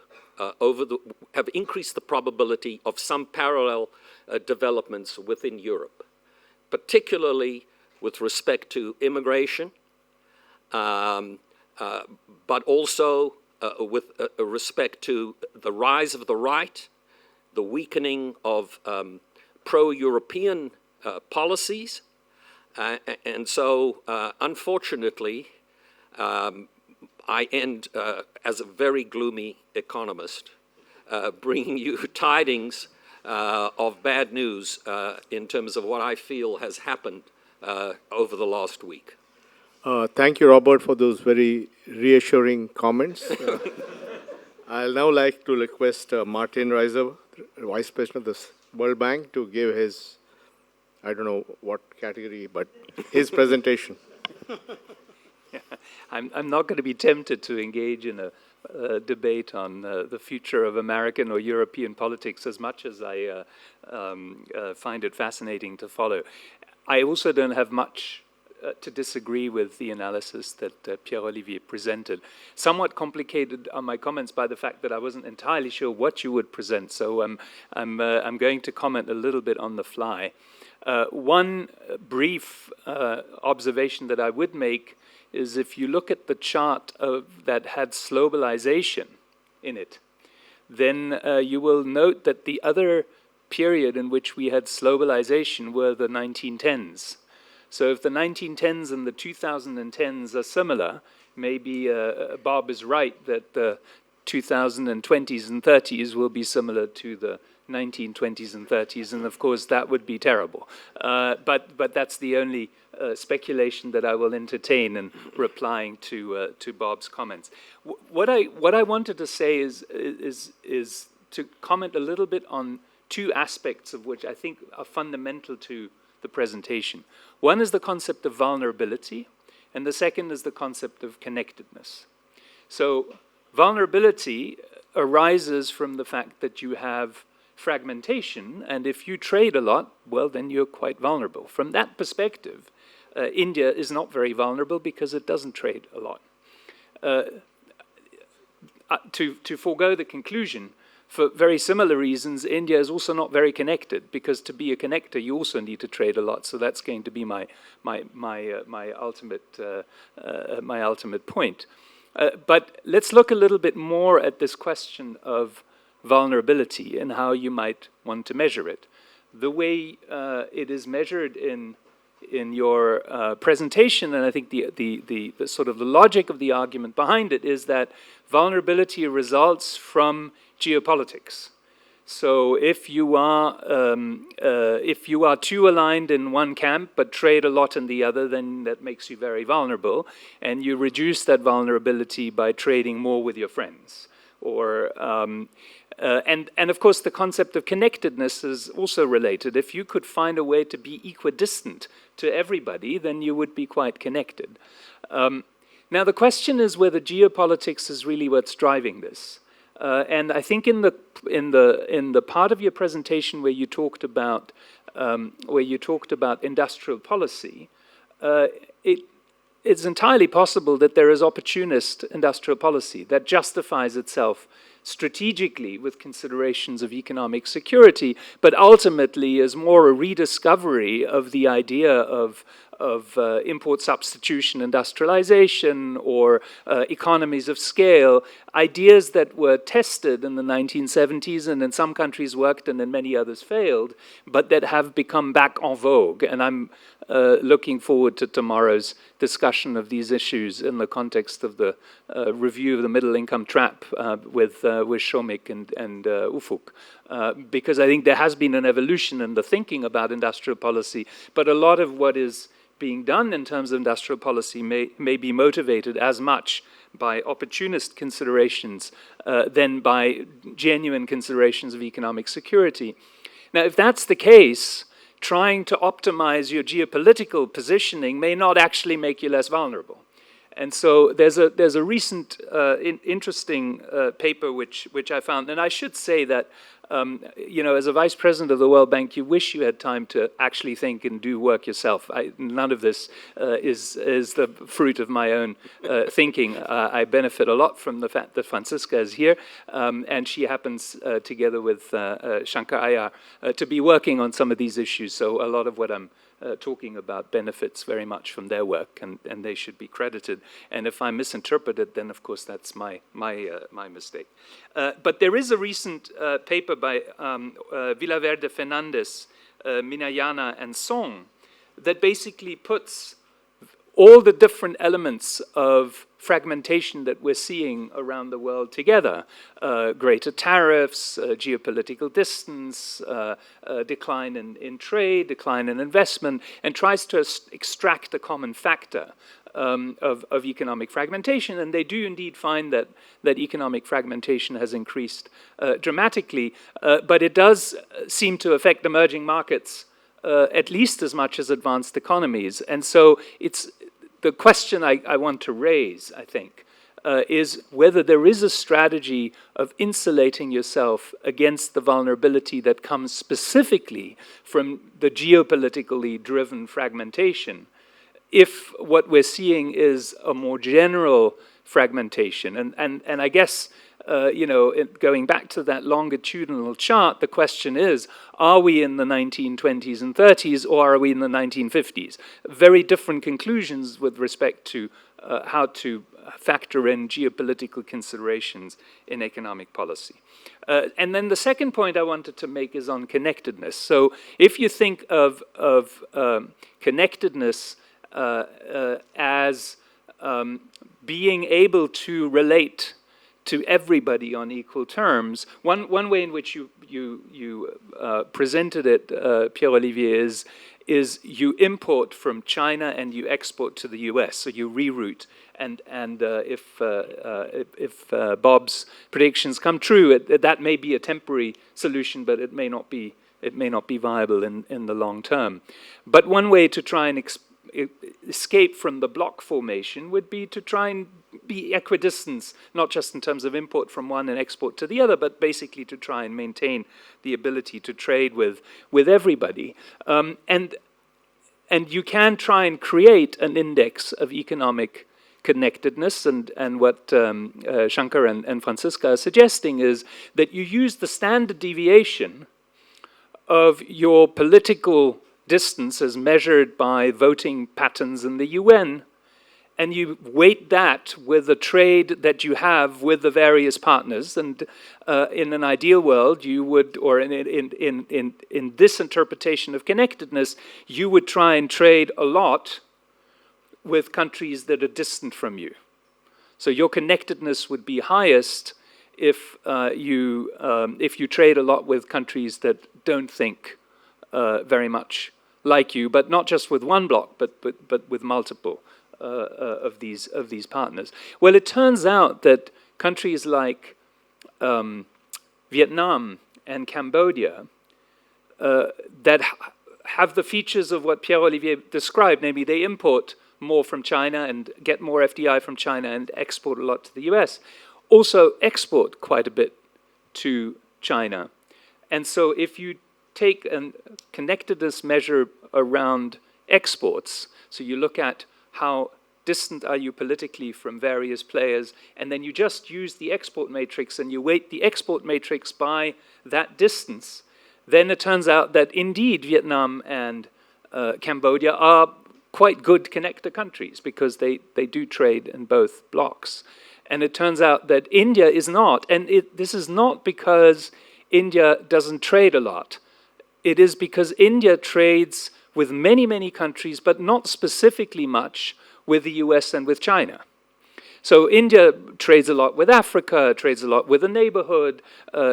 have increased the probability of some parallel developments within Europe, particularly with respect to immigration, but also with respect to the rise of the right, the weakening of pro-European policies. And so, unfortunately, I end as a very gloomy economist, bringing you tidings of bad news in terms of what I feel has happened over the last week. Thank you, Robert, for those very reassuring comments. I'll now like to request Martin Reiser, Vice President of the World Bank, to give his, I don't know what category, but his presentation. Yeah, I'm not going to be tempted to engage in a debate on the future of American or European politics as much as I find it fascinating to follow. I also don't have much to disagree with the analysis that Pierre-Olivier presented. Somewhat complicated are my comments by the fact that I wasn't entirely sure what you would present, so I'm going to comment a little bit on the fly. One brief observation that I would make is if you look at the chart that had globalization in it, then you will note that the other period in which we had globalization were the 1910s. So if the 1910s and the 2010s are similar, maybe Bob is right that the 2020s and 30s will be similar to the 1920s and 30s, and of course that would be terrible. But that's the only speculation that I will entertain in replying to Bob's comments. What I wanted to say is to comment a little bit on two aspects of which I think are fundamental to the presentation. One is the concept of vulnerability, and the second is the concept of connectedness. So vulnerability arises from the fact that you have fragmentation, and if you trade a lot, well, then you're quite vulnerable. From that perspective, India is not very vulnerable because it doesn't trade a lot. To forego the conclusion, for very similar reasons, India is also not very connected, because to be a connector, you also need to trade a lot. So that's going to be my ultimate point. But let's look a little bit more at this question of vulnerability and how you might want to measure it. The way it is measured in your presentation, and I think the sort of the logic of the argument behind it is that vulnerability results from geopolitics. So if you are too aligned in one camp but trade a lot in the other, then that makes you very vulnerable, and you reduce that vulnerability by trading more with your friends. Or and of course the concept of connectedness is also related. If you could find a way to be equidistant to everybody, then you would be quite connected. Now the question is whether geopolitics is really what's driving this. And I think in the part of your presentation where you talked about industrial policy, it's entirely possible that there is opportunist industrial policy that justifies itself strategically with considerations of economic security, but ultimately is more a rediscovery of the idea of import substitution industrialization or economies of scale, ideas that were tested in the 1970s and in some countries worked and in many others failed, but that have become back en vogue. And I'm looking forward to tomorrow's discussion of these issues in the context of the review of the middle income trap with Shomik and Ufuk. Because I think there has been an evolution in the thinking about industrial policy, but a lot of what is being done in terms of industrial policy may be motivated as much by opportunist considerations than by genuine considerations of economic security. Now, if that's the case, trying to optimize your geopolitical positioning may not actually make you less vulnerable. And so there's a recent interesting paper which I found, and I should say that as a vice president of the World Bank, you wish you had time to actually think and do work yourself. None of this is the fruit of my own thinking. I benefit a lot from the fact that Franziska is here, and she happens, together with Shankar Iyer, to be working on some of these issues. So a lot of what I'm talking about benefits very much from their work, and they should be credited. And if I misinterpret it, then of course that's my mistake. But there is a recent paper by Villaverde Fernandez, Minayana, and Song that basically puts all the different elements of fragmentation that we're seeing around the world together. Greater tariffs, geopolitical distance, decline in trade, decline in investment, and tries to extract a common factor of economic fragmentation. And they do indeed find that economic fragmentation has increased dramatically, but it does seem to affect emerging markets at least as much as advanced economies. And so it's the question I want to raise, I think, is whether there is a strategy of insulating yourself against the vulnerability that comes specifically from the geopolitically driven fragmentation if what we're seeing is a more general fragmentation. And I guess, going back to that longitudinal chart, the question is, are we in the 1920s and 30s, or are we in the 1950s? Very different conclusions with respect to how to factor in geopolitical considerations in economic policy. And then the second point I wanted to make is on connectedness. So if you think of connectedness as being able to relate to everybody on equal terms, one way in which you presented it, Pierre-Olivier, is you import from China and you export to the US, so you reroute. And if Bob's predictions come true, that may be a temporary solution, but it may not be viable in the long term. But one way to try and escape from the block formation would be to try and be equidistant, not just in terms of import from one and export to the other, but basically to try and maintain the ability to trade with everybody. And you can try and create an index of economic connectedness, and what Shankar and Francisca are suggesting is that you use the standard deviation of your political distance as measured by voting patterns in the UN, and you weight that with the trade that you have with the various partners. And in an ideal world, you would, or in this interpretation of connectedness, you would try and trade a lot with countries that are distant from you. So your connectedness would be highest if you trade a lot with countries that don't think very much like you, but not just with one bloc, but with multiple of these partners. Well, it turns out that countries like Vietnam and Cambodia that have the features of what Pierre-Olivier described, namely they import more from China and get more FDI from China and export a lot to the US, also export quite a bit to China. And so if you take a connectedness measure around exports, so you look at how distant are you politically from various players, and then you just use the export matrix and you weight the export matrix by that distance, then it turns out that indeed Vietnam and Cambodia are quite good connector countries because they do trade in both blocs. And it turns out that India is not, and this is not because India doesn't trade a lot. It is because India trades with many, many countries, but not specifically much with the US and with China. So India trades a lot with Africa, trades a lot with the neighborhood,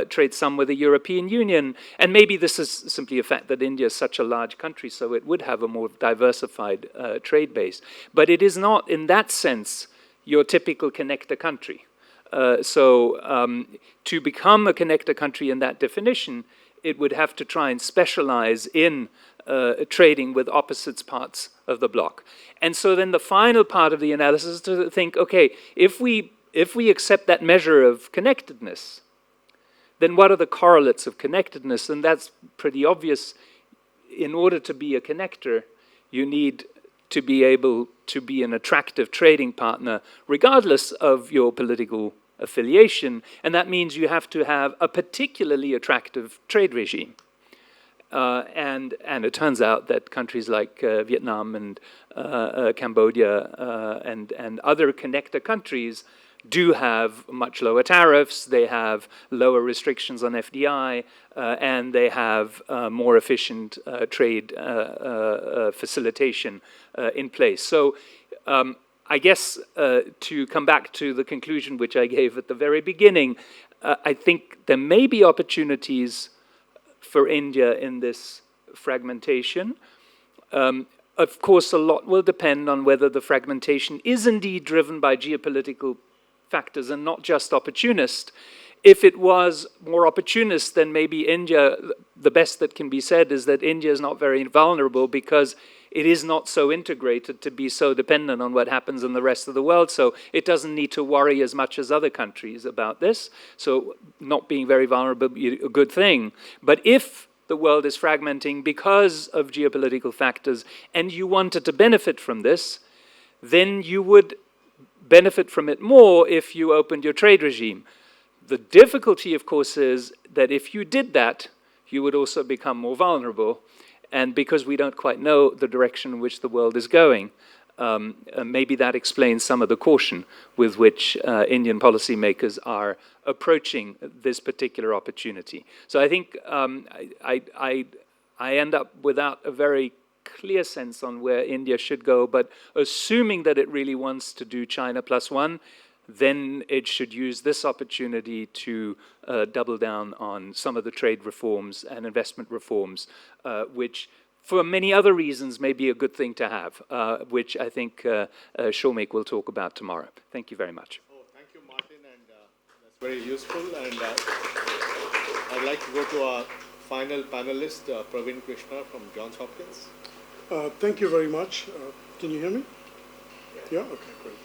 trades some with the European Union, and maybe this is simply a fact that India is such a large country, so it would have a more diversified trade base. But it is not, in that sense, your typical connector country. To become a connector country in that definition, it would have to try and specialize in trading with opposite parts of the bloc. And so then the final part of the analysis is to think, okay, if we accept that measure of connectedness, then what are the correlates of connectedness? And that's pretty obvious. In order to be a connector, you need to be able to be an attractive trading partner, regardless of your political affiliation, and that means you have to have a particularly attractive trade regime. And it turns out that countries like Vietnam and Cambodia and other connector countries do have much lower tariffs, they have lower restrictions on FDI, and they have more efficient trade facilitation in place. So I guess to come back to the conclusion which I gave at the very beginning, I think there may be opportunities for India in this fragmentation. Of course, a lot will depend on whether the fragmentation is indeed driven by geopolitical factors and not just opportunist. If it was more opportunist, then maybe India, the best that can be said is that India is not very vulnerable because it is not so integrated to be so dependent on what happens in the rest of the world. So it doesn't need to worry as much as other countries about this. So not being very vulnerable is a good thing. But if the world is fragmenting because of geopolitical factors, and you wanted to benefit from this, then you would benefit from it more if you opened your trade regime. The difficulty, of course, is that if you did that, you would also become more vulnerable. And because we don't quite know the direction in which the world is going, maybe that explains some of the caution with which Indian policymakers are approaching this particular opportunity. So I think I end up without a very clear sense on where India should go, but assuming that it really wants to do China plus one, then it should use this opportunity to double down on some of the trade reforms and investment reforms, which for many other reasons may be a good thing to have, which I think Shomik will talk about tomorrow. Thank you very much. Oh, thank you, Martin, and that's very useful. And I'd like to go to our final panelist, Pravin Krishna from Johns Hopkins. Thank you very much. Can you hear me? Yeah? Okay, great.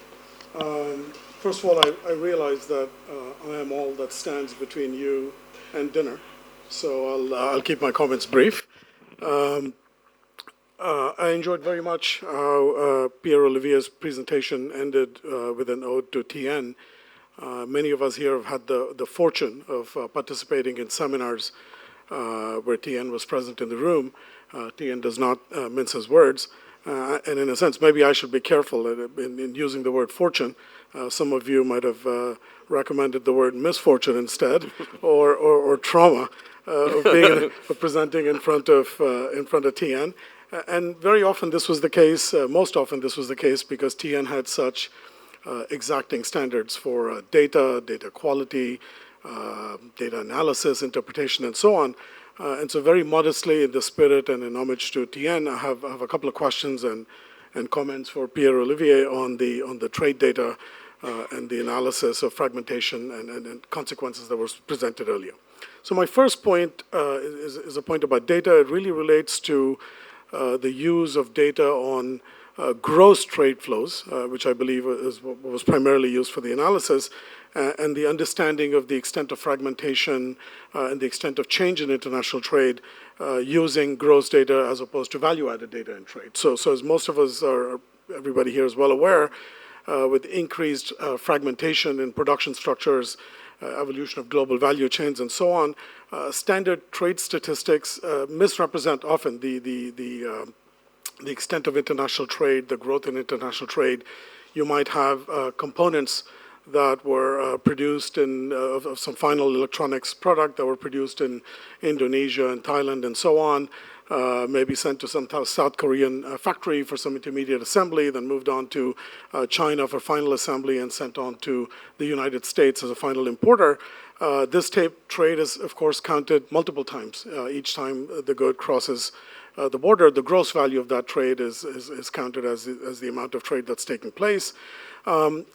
First of all, I realize that I am all that stands between you and dinner, so I'll keep my comments brief. I enjoyed very much how Pierre-Olivier's presentation ended with an ode to TN. Many of us here have had the fortune of participating in seminars where TN was present in the room. TN does not mince his words. And in a sense, maybe I should be careful in using the word fortune. Some of you might have recommended the word misfortune instead, or trauma of presenting in front of TN. And very often this was the case, most often this was the case because TN had such exacting standards for data quality, data analysis, interpretation, and so on. And so very modestly, in the spirit and in homage to TN, I have a couple of questions and comments for Pierre-Olivier on the trade data and the analysis of fragmentation and consequences that was presented earlier. So my first point is a point about data. It really relates to the use of data on gross trade flows, which I believe is what was primarily used for the analysis, and the understanding of the extent of fragmentation and the extent of change in international trade using gross data as opposed to value-added data in trade. So as most of us are, everybody here is well aware, with increased fragmentation in production structures, evolution of global value chains, and so on, standard trade statistics misrepresent often the extent of international trade, the growth in international trade. You might have components that were produced of some final electronics product that were produced in Indonesia and Thailand and so on, maybe sent to some South Korean factory for some intermediate assembly, then moved on to China for final assembly and sent on to the United States as a final importer. This trade is, of course, counted multiple times. Each time the good crosses the border, the gross value of that trade is counted as the amount of trade that's taking place. And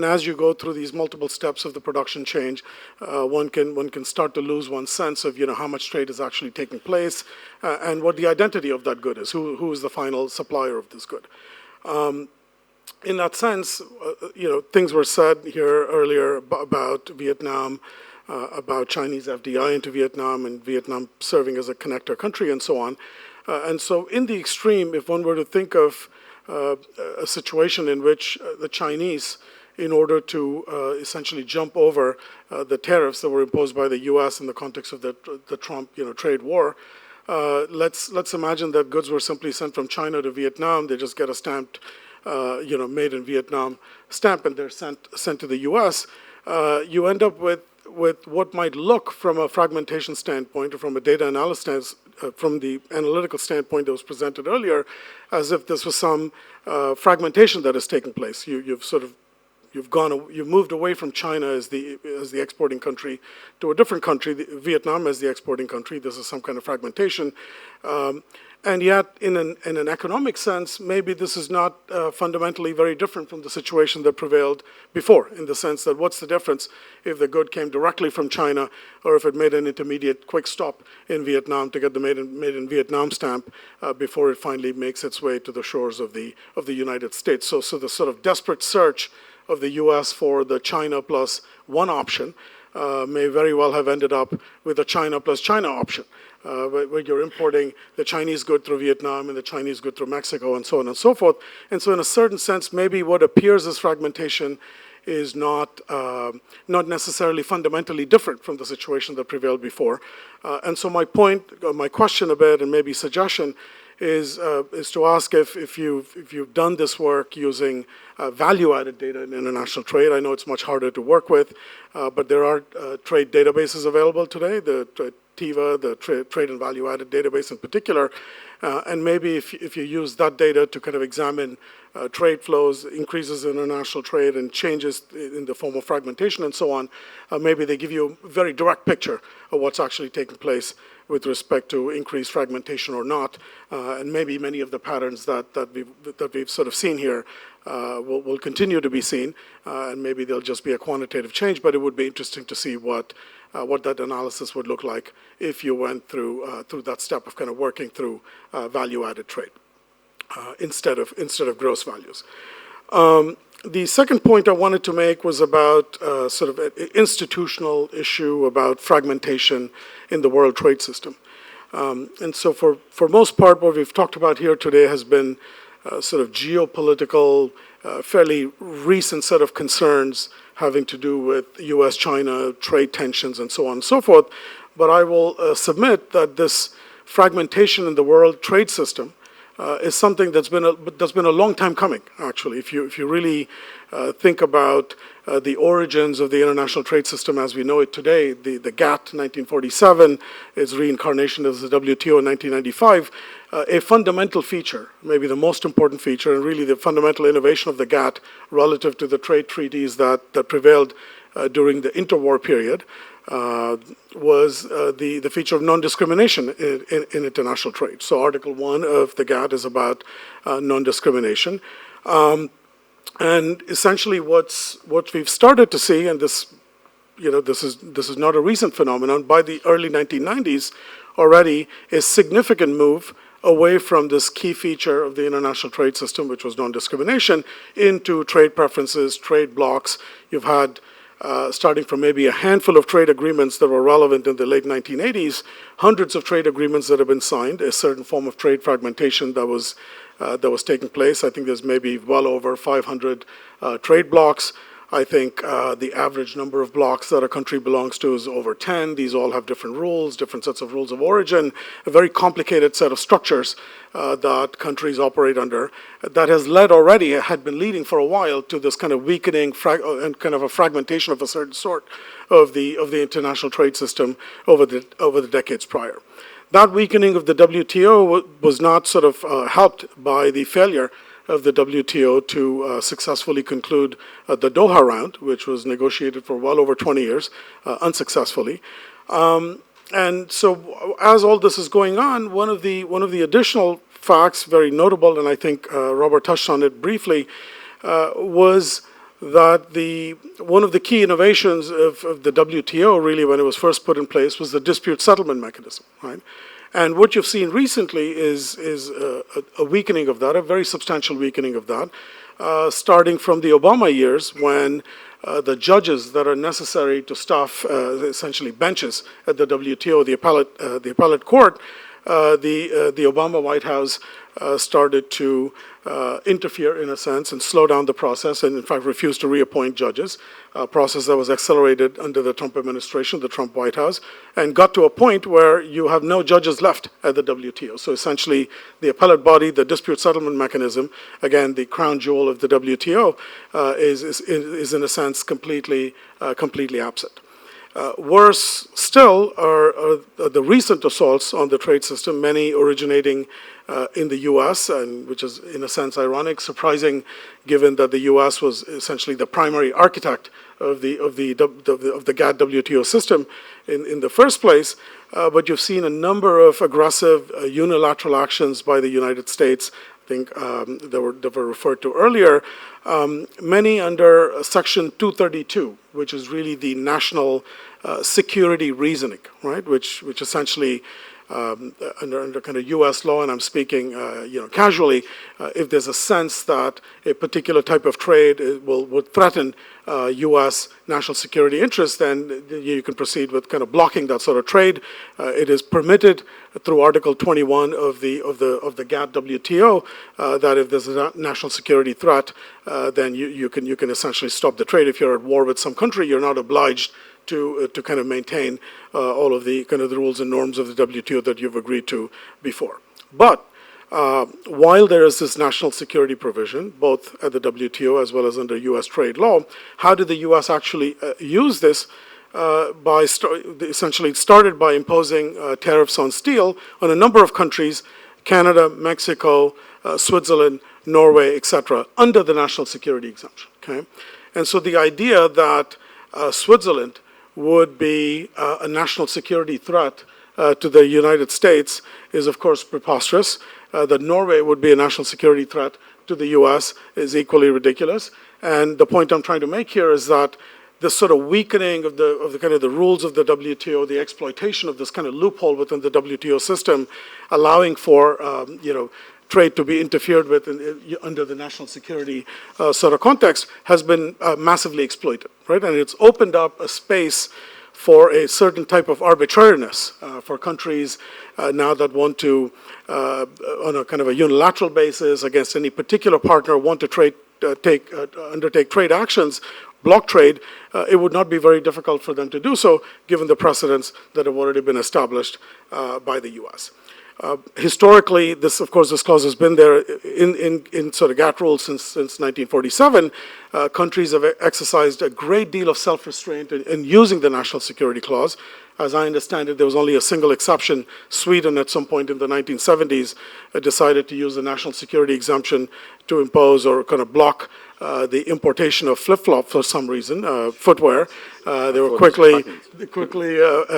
as you go through these multiple steps of the production change, one can start to lose one's sense of how much trade is actually taking place and what the identity of that good is. Who is the final supplier of this good? In that sense, things were said here earlier about Vietnam, about Chinese FDI into Vietnam, and Vietnam serving as a connector country, and so on. And so, in the extreme, if one were to think of a situation in which the Chinese, in order to essentially jump over the tariffs that were imposed by the U.S. in the context of the Trump trade war, let's imagine that goods were simply sent from China to Vietnam. They just get a stamped, made in Vietnam stamp, and they're sent to the U.S. You end up with what might look from a fragmentation standpoint or from a data analysis, from the analytical standpoint that was presented earlier, as if this was some fragmentation that has taken place. You've moved away from China as the exporting country to a different country, Vietnam as the exporting country. This is some kind of fragmentation. And yet, in an economic sense, maybe this is not fundamentally very different from the situation that prevailed before, in the sense that what's the difference if the good came directly from China or if it made an intermediate quick stop in Vietnam to get the made in Vietnam stamp before it finally makes its way to the shores of the United States. So the sort of desperate search of the U.S. for the China plus one option may very well have ended up with a China plus China option, where you're importing the Chinese good through Vietnam and the Chinese good through Mexico and so on and so forth. And so in a certain sense, maybe what appears as fragmentation is not necessarily fundamentally different from the situation that prevailed before. And so my point, my question a bit, and maybe suggestion, is to ask if you've done this work using value-added data in international trade. I know it's much harder to work with, but there are trade databases available today, the TIVA, the Trade and Value-Added Database in particular, and maybe if you use that data to kind of examine trade flows, increases in international trade, and changes in the form of fragmentation and so on, maybe they give you a very direct picture of what's actually taking place with respect to increased fragmentation or not, and maybe many of the patterns that we've sort of seen here will continue to be seen, and maybe there'll just be a quantitative change, but it would be interesting to see what that analysis would look like if you went through that step of kind of working through value-added trade instead of gross values. The second point I wanted to make was about sort of an institutional issue about fragmentation in the world trade system. And so for most part, what we've talked about here today has been sort of geopolitical, fairly recent set of concerns having to do with US-China trade tensions and so on and so forth. But I will submit that this fragmentation in the world trade system is something that's been a long time coming, actually. If you really think about the origins of the international trade system as we know it today, the GATT 1947, its reincarnation as the WTO in 1995, a fundamental feature, maybe the most important feature, and really the fundamental innovation of the GATT relative to the trade treaties that prevailed during the interwar period, was the feature of non-discrimination in international trade. So Article 1 of the GATT is about non-discrimination. And essentially what we've started to see, and this is not a recent phenomenon, by the early 1990s already, a significant move away from this key feature of the international trade system, which was non-discrimination, into trade preferences, trade blocks. You've had starting from maybe a handful of trade agreements that were relevant in the late 1980s, hundreds of trade agreements that have been signed, a certain form of trade fragmentation that was taking place. I think there's maybe well over 500 trade blocks. I think the average number of blocks that a country belongs to is over 10. These all have different rules, different sets of rules of origin, a very complicated set of structures that countries operate under that has led already, had been leading for a while, to this kind of weakening and kind of a fragmentation of a certain sort of the international trade system over the decades prior. That weakening of the WTO was not sort of helped by the failure of the WTO to successfully conclude the Doha round, which was negotiated for well over 20 years, unsuccessfully. And so as all this is going on, one of the additional facts, very notable, and I think Robert touched on it briefly, was that one of the key innovations of the WTO, really, when it was first put in place, was the dispute settlement mechanism, right? And what you've seen recently is a weakening of that, a very substantial weakening of that, starting from the Obama years, when the judges that are necessary to staff essentially benches at the WTO, the appellate court, the Obama White House started to interfere, in a sense, and slow down the process, and in fact refused to reappoint judges, a process that was accelerated under the Trump administration, the Trump White House, and got to a point where you have no judges left at the WTO. So essentially, the appellate body, the dispute settlement mechanism, again, the crown jewel of the WTO, is in a sense completely absent. Worse still are the recent assaults on the trade system, many originating in the U.S., and which is in a sense ironic, surprising, given that the U.S. was essentially the primary architect of the GATT WTO system in the first place. But you've seen a number of aggressive unilateral actions by the United States. I think that were referred to earlier, many under Section 232, which is really the national security reasoning, right? Which essentially under kind of U.S. law, and I'm speaking casually, if there's a sense that a particular type of trade would threaten U.S. national security interests, then you can proceed with kind of blocking that sort of trade. It is permitted through Article 21 of the GATT WTO that if there's a national security threat, then you can essentially stop the trade. If you're at war with some country, you're not obliged to kind of maintain all of the kind of the rules and norms of the WTO that you've agreed to before. But while there is this national security provision, both at the WTO as well as under U.S. trade law, how did the U.S. actually use this? Essentially, it started by imposing tariffs on steel on a number of countries, Canada, Mexico, Switzerland, Norway, etc., under the national security exemption. Okay? And so the idea that Switzerland would be a national security threat to the United States is, of course, preposterous. That Norway would be a national security threat to the U.S. is equally ridiculous. And the point I'm trying to make here is that this sort of weakening of the kind of the rules of the WTO, the exploitation of this kind of loophole within the WTO system, allowing for trade to be interfered with under the national security sort of context, has been massively exploited, right? And it's opened up a space for a certain type of arbitrariness for countries now that want to, on a kind of a unilateral basis against any particular partner, want to undertake trade actions, block trade. It would not be very difficult for them to do so, given the precedents that have already been established by the U.S. Historically, this clause has been there in sort of GATT rules since 1947. Countries have exercised a great deal of self-restraint in using the national security clause. As I understand it, there was only a single exception. Sweden, at some point in the 1970s, decided to use the national security exemption to impose or kind of block the importation of flip-flop for some reason, footwear. They were quickly,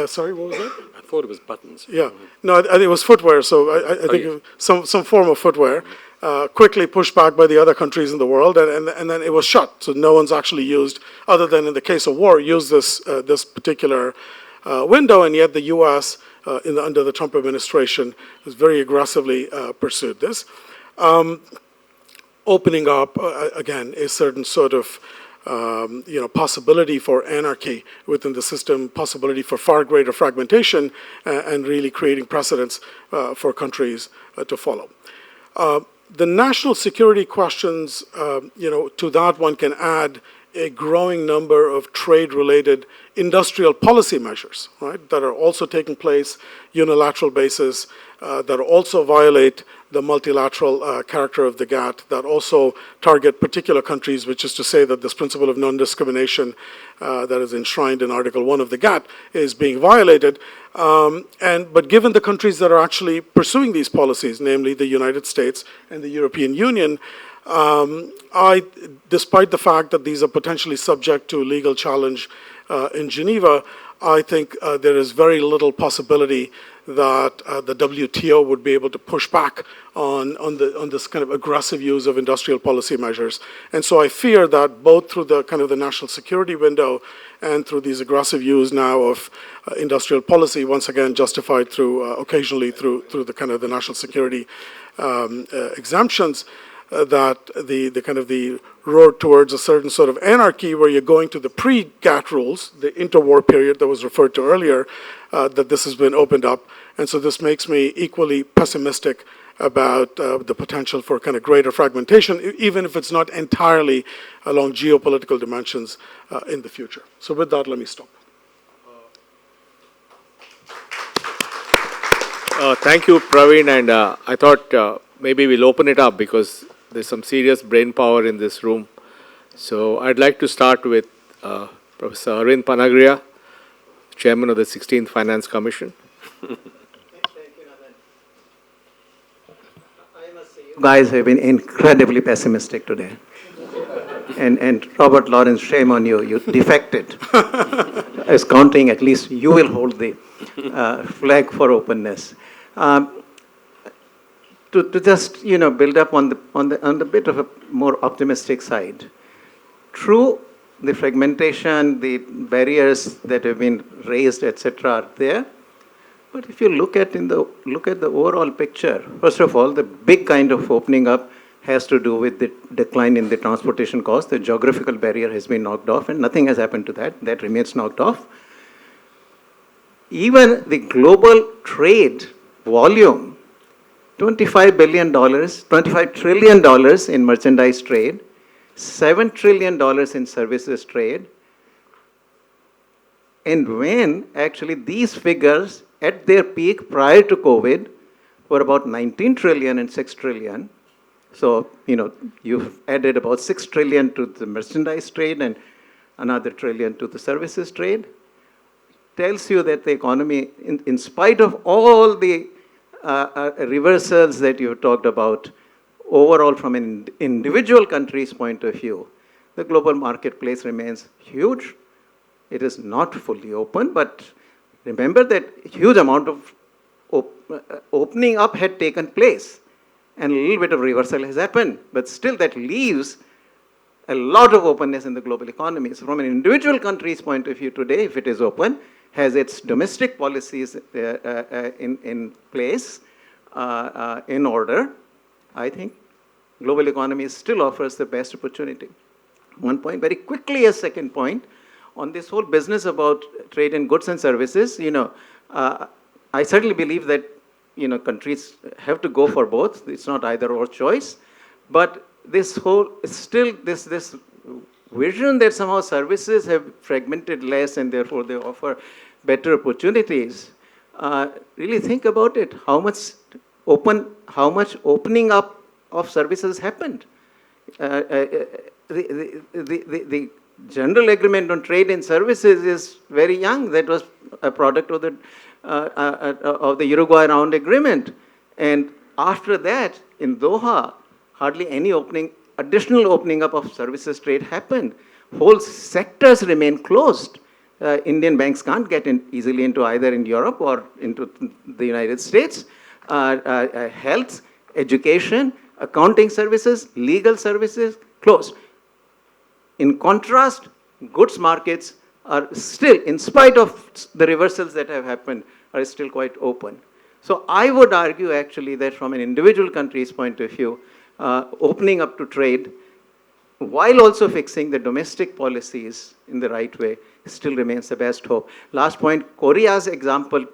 sorry, what was that? I thought it was buttons. Yeah, no, it was footwear, so I think some form of footwear, quickly pushed back by the other countries in the world, and then it was shut. So no one's actually used, other than in the case of war, used this particular window, and yet the U.S. Under the Trump administration has very aggressively pursued this, opening up again a certain sort of possibility for anarchy within the system, possibility for far greater fragmentation, and really creating precedents for countries to follow. The national security questions, to that one can add a growing number of trade-related industrial policy measures, right, that are also taking place unilateral basis, that also violate the multilateral character of the GATT, that also target particular countries, which is to say that this principle of non-discrimination that is enshrined in Article 1 of the GATT is being violated. But given the countries that are actually pursuing these policies, namely the United States and the European Union, despite the fact that these are potentially subject to legal challenge in Geneva, I think there is very little possibility that the WTO would be able to push back on this kind of aggressive use of industrial policy measures. And so I fear that both through the kind of the national security window and through these aggressive use now of industrial policy, once again justified through occasionally through the kind of the national security exemptions, that the kind of the road towards a certain sort of anarchy where you're going to the pre-GATT rules, the interwar period that was referred to earlier, that this has been opened up. And so this makes me equally pessimistic about the potential for kind of greater fragmentation, even if it's not entirely along geopolitical dimensions in the future. So with that, let me stop. Thank you, Pravin, and I thought maybe we'll open it up because there's some serious brain power in this room. So I'd like to start with Professor Arvind Panagria, Chairman of the 16th Finance Commission. Thank you, Nandan. I must say, you guys have been incredibly pessimistic today. And Robert Lawrence, shame on you, you defected. As counting, at least you will hold the flag for openness. To just build up on the bit of a more optimistic side. True, the fragmentation, the barriers that have been raised, etc., are there. But if you look at the overall picture, first of all, the big kind of opening up has to do with the decline in the transportation cost. The geographical barrier has been knocked off, and nothing has happened to that. That remains knocked off. Even the global trade volume, $25 trillion in merchandise trade, $7 trillion in services trade. And when actually these figures at their peak prior to COVID were about 19 trillion and 6 trillion. So, you've added about 6 trillion to the merchandise trade and another trillion to the services trade. Tells you that the economy, in spite of all the reversals that you talked about, overall from an individual country's point of view, the global marketplace remains huge. It is not fully open, but remember that huge amount of opening up had taken place and a little bit of reversal has happened, but still that leaves a lot of openness in the global economy. So from an individual country's point of view today, if it is open, has its domestic policies in place, in order, I think global economy still offers the best opportunity. One point, very quickly a second point, on this whole business about trade in goods and services, I certainly believe that, countries have to go for both. It's not either or choice. But this whole, still this vision that somehow services have fragmented less and therefore they offer better opportunities, really think about it. How much opening up of services happened? The general agreement on trade and services is very young. That was a product of the Uruguay Round Agreement. And after that, in Doha, hardly any additional opening up of services trade happened. Whole sectors remain closed. Indian banks can't get easily into either in Europe or into the United States. Health, education, accounting services, legal services, closed. In contrast, goods markets are still, in spite of the reversals that have happened, are still quite open. So I would argue actually that from an individual country's point of view, opening up to trade, while also fixing the domestic policies in the right way, still remains the best hope. Last point, Korea's example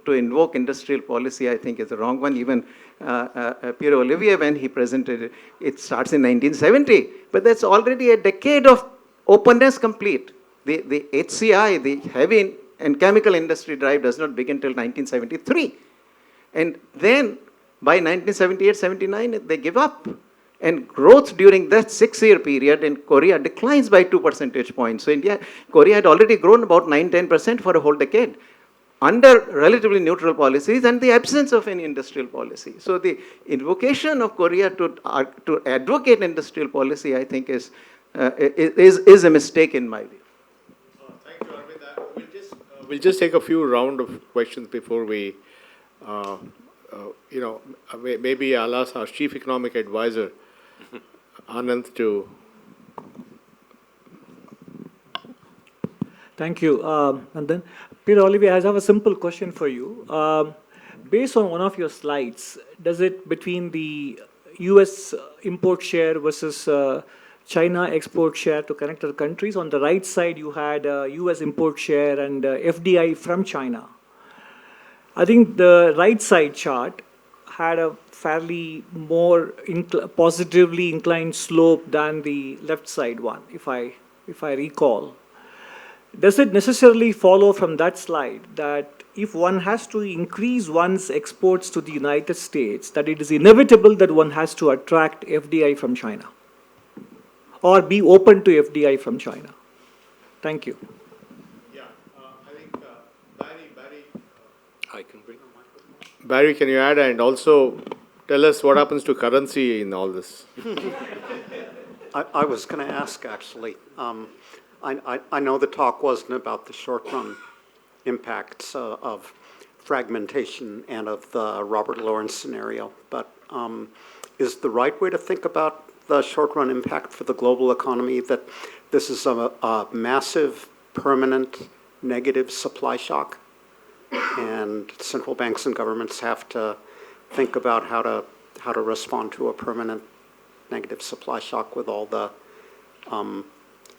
to invoke industrial policy, I think, is the wrong one. Even Pierre-Olivier, when he presented it, it starts in 1970. But that's already a decade of openness complete. The HCI, the heavy and chemical industry drive, does not begin till 1973. And then by 1978-79, they give up. And growth during that 6-year period in Korea declines by 2 percentage points. So Korea had already grown about 9-10% for a whole decade under relatively neutral policies and the absence of any industrial policy. So the invocation of Korea to advocate industrial policy, I think, is a mistake in my view. Thank you, Arvind. We'll just take a few round of questions before we, maybe I'll ask our Chief Economic Advisor, Anand, to. Thank you, Nandan. Pierre-Olivier, I have a simple question for you. Based on one of your slides, does it between the US import share versus China export share to connected countries, on the right side you had US import share and FDI from China. I think the right side chart had a fairly more positively inclined slope than the left side one, if I recall. Does it necessarily follow from that slide that if one has to increase one's exports to the United States, that it is inevitable that one has to attract FDI from China or be open to FDI from China? Thank you. Yeah, I think Barry. I can bring Barry, can you add and also tell us what happens to currency in all this? I was going to ask, actually. I know the talk wasn't about the short-run impacts of fragmentation and of the Robert Lawrence scenario, but is the right way to think about the short-run impact for the global economy that this is a massive, permanent, negative supply shock and central banks and governments have to think about how to respond to a permanent negative supply shock with all the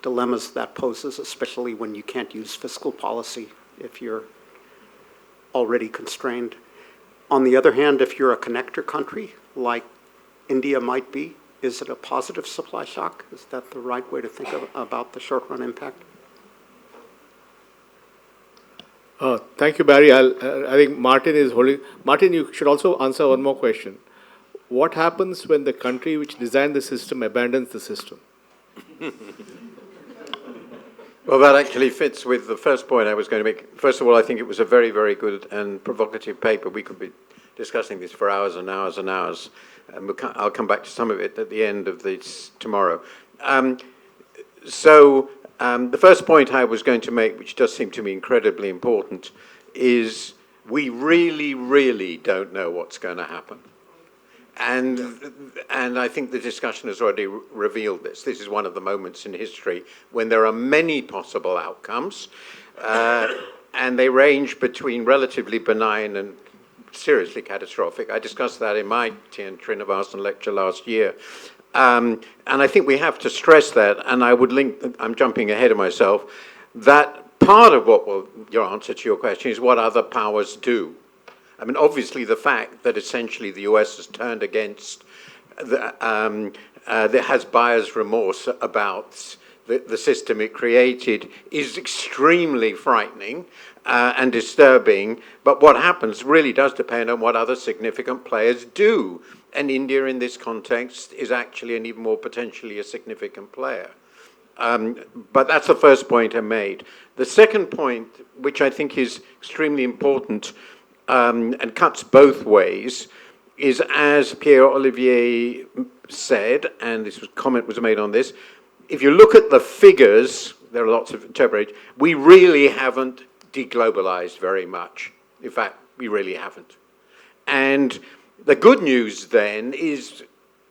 dilemmas that poses, especially when you can't use fiscal policy if you're already constrained. On the other hand, if you're a connector country, like India might be, is it a positive supply shock? Is that the right way to think about the short-run impact? Thank you, Barry. I think Martin is holding. Martin, you should also answer one more question. What happens when the country which designed the system abandons the system? Well, that actually fits with the first point I was going to make. First of all, I think it was a very, very good and provocative paper. We could be discussing this for hours and hours and hours. And I'll come back to some of it at the end of this tomorrow. The first point I was going to make, which does seem to me incredibly important, is we really, really don't know what's going to happen. And I think the discussion has already revealed this. This is one of the moments in history when there are many possible outcomes, and they range between relatively benign and seriously catastrophic. I discussed that in my T.N. Srinivasan lecture last year. And I think we have to stress that, and I would link, I'm jumping ahead of myself, that part of what your answer to your question is what other powers do. I mean, obviously the fact that essentially the US has turned against, that has buyer's remorse about the system it created is extremely frightening and disturbing, but what happens really does depend on what other significant players do. And India in this context is actually an even more potentially a significant player. But that's the first point I made. The second point, which I think is extremely important and cuts both ways, is as Pierre-Olivier said, and this comment was made on this, if you look at the figures, there are lots of interpretations, we really haven't deglobalized very much. In fact, we really haven't. And the good news then is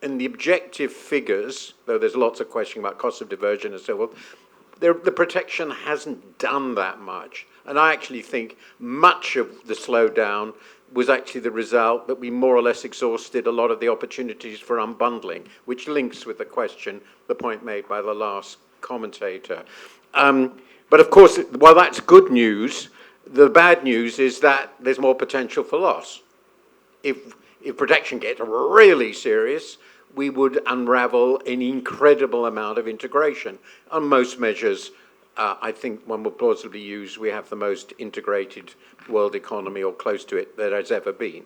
in the objective figures, though there's lots of questioning about cost of diversion and so forth, the protection hasn't done that much. And I actually think much of the slowdown was actually the result that we more or less exhausted a lot of the opportunities for unbundling, which links with the question, the point made by the last commentator. But of course, while that's good news, the bad news is that there's more potential for loss. If protection gets really serious, we would unravel an incredible amount of integration. On most measures, I think one would plausibly use, we have the most integrated world economy or close to it that has ever been.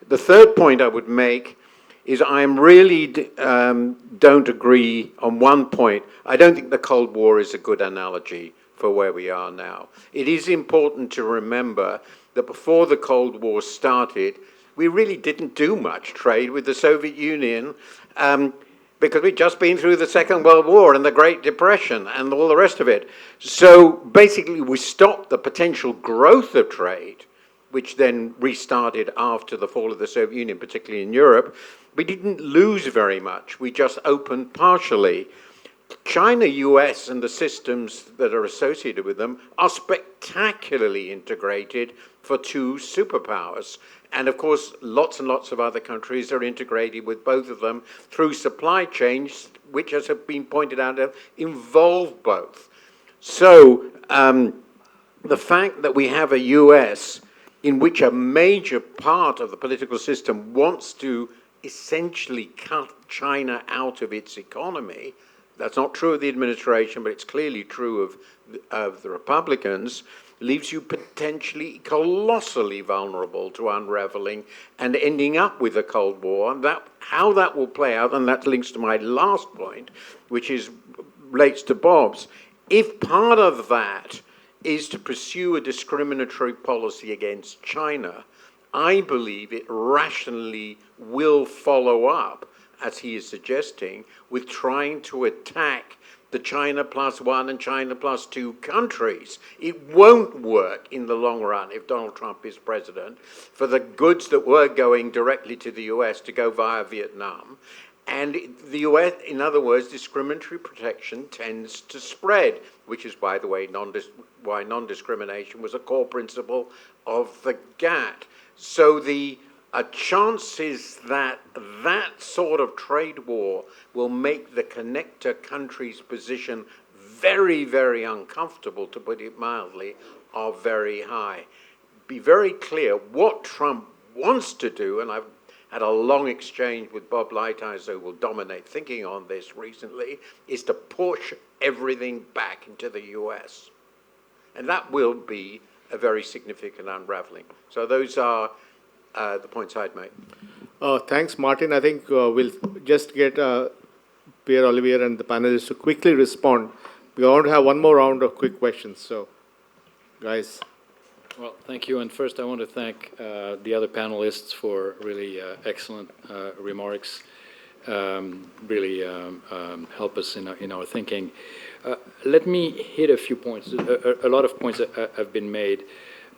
The third point I would make is I really don't agree on one point. I don't think the Cold War is a good analogy for where we are now. It is important to remember that before the Cold War started, we really didn't do much trade with the Soviet Union because we'd just been through the Second World War and the Great Depression and all the rest of it. So basically we stopped the potential growth of trade, which then restarted after the fall of the Soviet Union, particularly in Europe. We didn't lose very much. We just opened partially. China, US, and the systems that are associated with them are spectacularly integrated for two superpowers. And of course, lots and lots of other countries are integrated with both of them through supply chains, which, as have been pointed out, involve both. So the fact that we have a US in which a major part of the political system wants to essentially cut China out of its economy, that's not true of the administration, but it's clearly true of the Republicans, leaves you potentially colossally vulnerable to unraveling and ending up with a Cold War. And how that will play out, and that links to my last point, which relates to Bob's. If part of that is to pursue a discriminatory policy against China, I believe it rationally will follow up, as he is suggesting, with trying to attack the China plus one and China plus two countries. It won't work in the long run if Donald Trump is president for the goods that were going directly to the US to go via Vietnam. And the US, in other words, discriminatory protection tends to spread, which is, by the way, why non-discrimination was a core principle of the GATT. So the chances that that sort of trade war will make the connector country's position very, very uncomfortable, to put it mildly, are very high. Be very clear what Trump wants to do, and I've had a long exchange with Bob Lighthizer, who will dominate thinking on this recently, is to push everything back into the US. And that will be a very significant unraveling. So those are the points I'd make. Thanks, Martin. I think we'll just get Pierre-Olivier and the panelists to quickly respond. We want to have one more round of quick questions. So, guys. Well, thank you. And first, I want to thank the other panelists for really excellent remarks. Really help us in our thinking. Let me hit a few points. A lot of points have been made.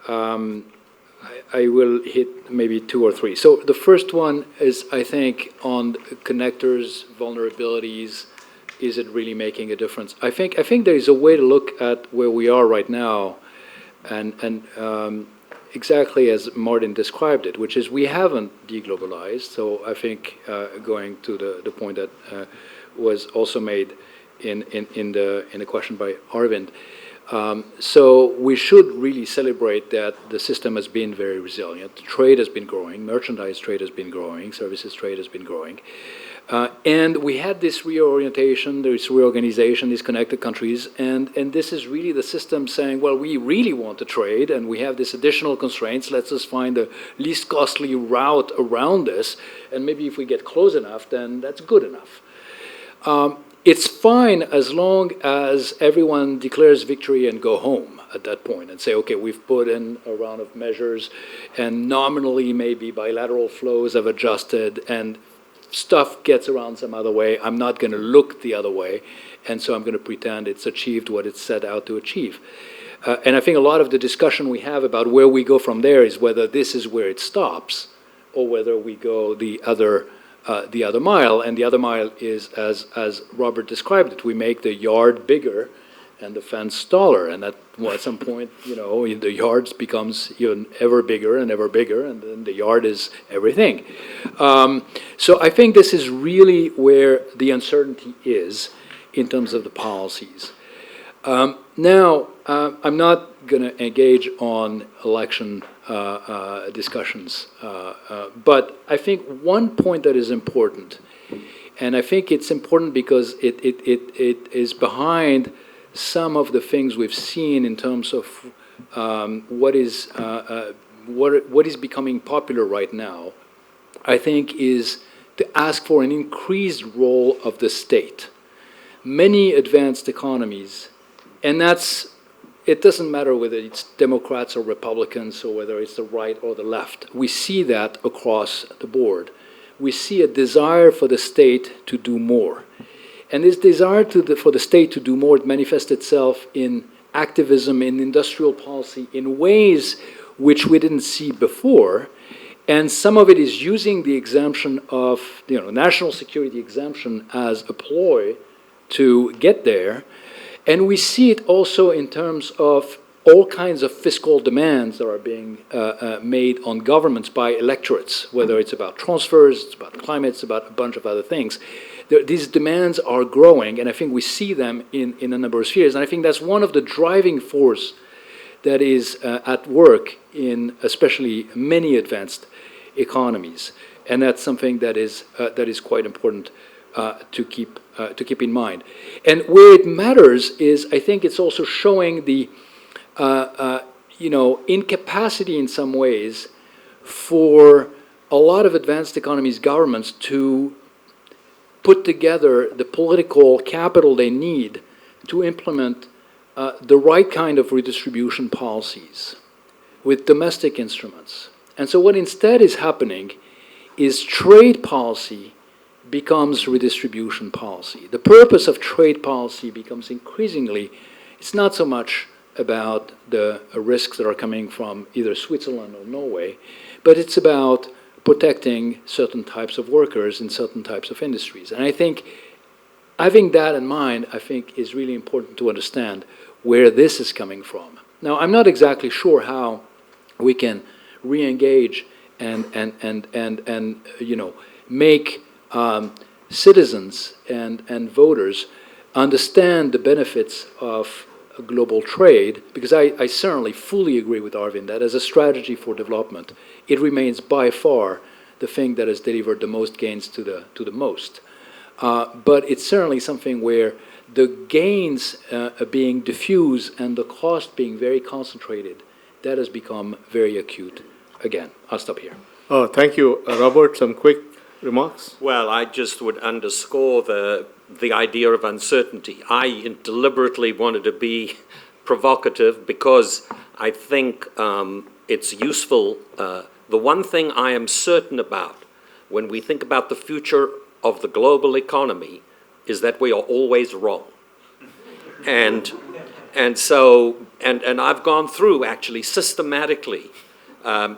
I will hit maybe two or three. So the first one is, I think, on connectors, vulnerabilities. Is it really making a difference? I think there is a way to look at where we are right now, and exactly as Martin described it, which is we haven't deglobalized. So I think going to the point that was also made in the question by Arvind. So we should really celebrate that the system has been very resilient. Trade has been growing, merchandise trade has been growing, services trade has been growing. And we had this reorientation, this reorganization, these connected countries, and this is really the system saying, well, we really want to trade, and we have this additional constraints. Let's just find the least costly route around this, and maybe if we get close enough, then that's good enough. It's fine as long as everyone declares victory and go home at that point and say, okay, we've put in a round of measures, and nominally maybe bilateral flows have adjusted, and stuff gets around some other way. I'm not going to look the other way, and so I'm going to pretend it's achieved what it's set out to achieve. And I think a lot of the discussion we have about where we go from there is whether this is where it stops or whether we go the other mile. And the other mile is, as Robert described it, we make the yard bigger and the fence taller, and at some point, the yards becomes even ever bigger, and then the yard is everything. So I think this is really where the uncertainty is in terms of the policies. Now, I'm not going to engage on election discussions, but I think one point that is important, and I think it's important because it is behind some of the things we've seen in terms of what is becoming popular right now, I think, is to ask for an increased role of the state. Many advanced economies, and it doesn't matter whether it's Democrats or Republicans or whether it's the right or the left, we see that across the board. We see a desire for the state to do more. And this desire for the state to do more, it manifests itself in activism, in industrial policy, in ways which we didn't see before. And some of it is using the exemption of, national security exemption as a ploy to get there. And we see it also in terms of all kinds of fiscal demands that are being made on governments by electorates, whether it's about transfers, it's about climate, it's about a bunch of other things. These demands are growing, and I think we see them in a number of spheres. And I think that's one of the driving force that is at work in especially many advanced economies. And that's something that is quite important to keep in mind. And where it matters is, I think it's also showing the incapacity in some ways for a lot of advanced economies governments to put together the political capital they need to implement the right kind of redistribution policies with domestic instruments. And so what instead is happening is trade policy becomes redistribution policy. The purpose of trade policy becomes increasingly, it's not so much about the risks that are coming from either Switzerland or Norway, but it's about protecting certain types of workers in certain types of industries. And I think having that in mind, I think, is really important to understand where this is coming from. Now, I'm not exactly sure how we can re-engage and make citizens and voters understand the benefits of global trade, because I certainly fully agree with Arvind that as a strategy for development, it remains by far the thing that has delivered the most gains to the most. But it's certainly something where the gains being diffuse and the cost being very concentrated, that has become very acute. Again, I'll stop here. Thank you. Robert, some quick remarks? Well, I just would underscore the idea of uncertainty. I deliberately wanted to be provocative because I think it's useful. The one thing I am certain about when we think about the future of the global economy is that we are always wrong. And I've gone through actually systematically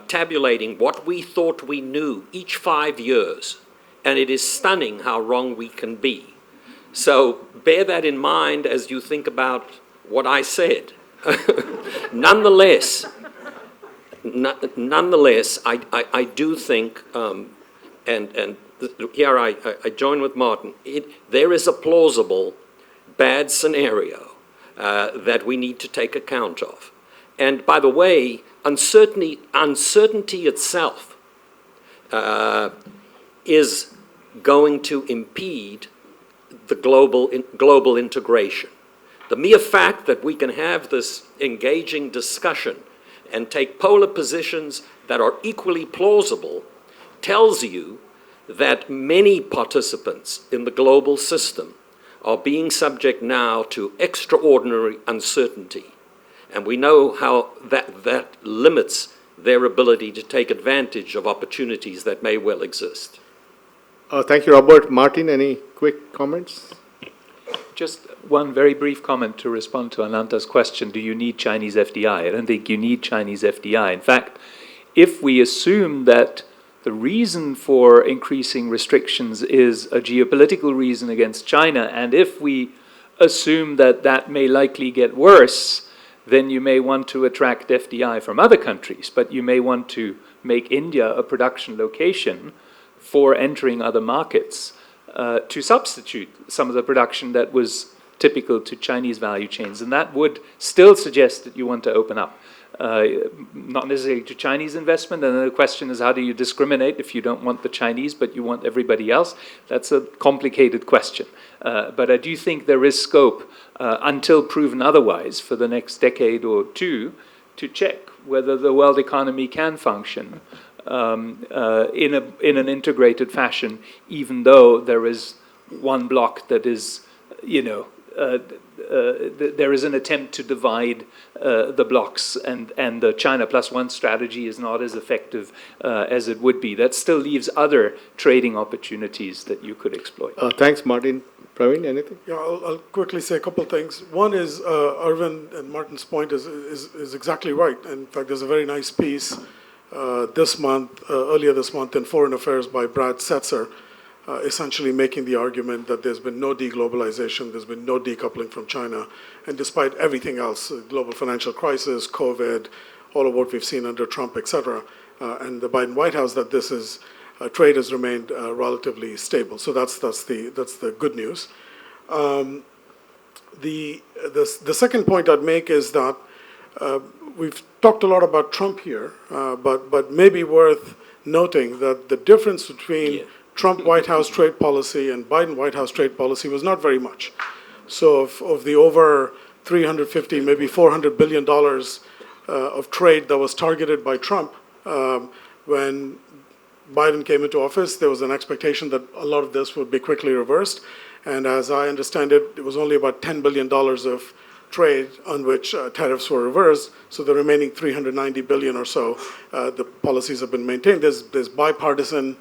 tabulating what we thought we knew each 5 years, and it is stunning how wrong we can be. So bear that in mind as you think about what I said. Nonetheless, I do think, and here I join with Martin, there is a plausible bad scenario that we need to take account of. And by the way, uncertainty itself is going to impede the global integration. The mere fact that we can have this engaging discussion and take polar positions that are equally plausible tells you that many participants in the global system are being subject now to extraordinary uncertainty. And we know how that limits their ability to take advantage of opportunities that may well exist. Thank you, Robert. Martin, any quick comments? Just one very brief comment to respond to Ananta's question, do you need Chinese FDI? I don't think you need Chinese FDI. In fact, if we assume that the reason for increasing restrictions is a geopolitical reason against China, and if we assume that that may likely get worse, then you may want to attract FDI from other countries, but you may want to make India a production location for entering other markets to substitute some of the production that was typical to Chinese value chains. And that would still suggest that you want to open up, not necessarily to Chinese investment. And then the question is, how do you discriminate if you don't want the Chinese, but you want everybody else? That's a complicated question. But I do think there is scope, until proven otherwise, for the next decade or two, to check whether the world economy can function in an integrated fashion, even though there is one block that is, there is an attempt to divide the blocks, and the China plus one strategy is not as effective as it would be. That still leaves other trading opportunities that you could exploit. Thanks, Martin. Pravin, anything? Yeah, I'll quickly say a couple of things. One is Arvind and Martin's point is exactly right. In fact, there's a very nice piece earlier this month in Foreign Affairs by Brad Setzer, essentially making the argument that there's been no deglobalization, there's been no decoupling from China, and despite everything else, global financial crisis, COVID, all of what we've seen under Trump, et cetera, and the Biden White House, that this is trade has remained relatively stable. So that's the good news. The second point I'd make is that we've talked a lot about Trump here, but maybe worth noting that the difference between Trump White House trade policy and Biden White House trade policy was not very much. So of the over $350, maybe $400 billion of trade that was targeted by Trump, when Biden came into office, there was an expectation that a lot of this would be quickly reversed. And as I understand it, it was only about $10 billion of trade on which tariffs were reversed. So the remaining $390 billion or so, the policies have been maintained. There's bipartisan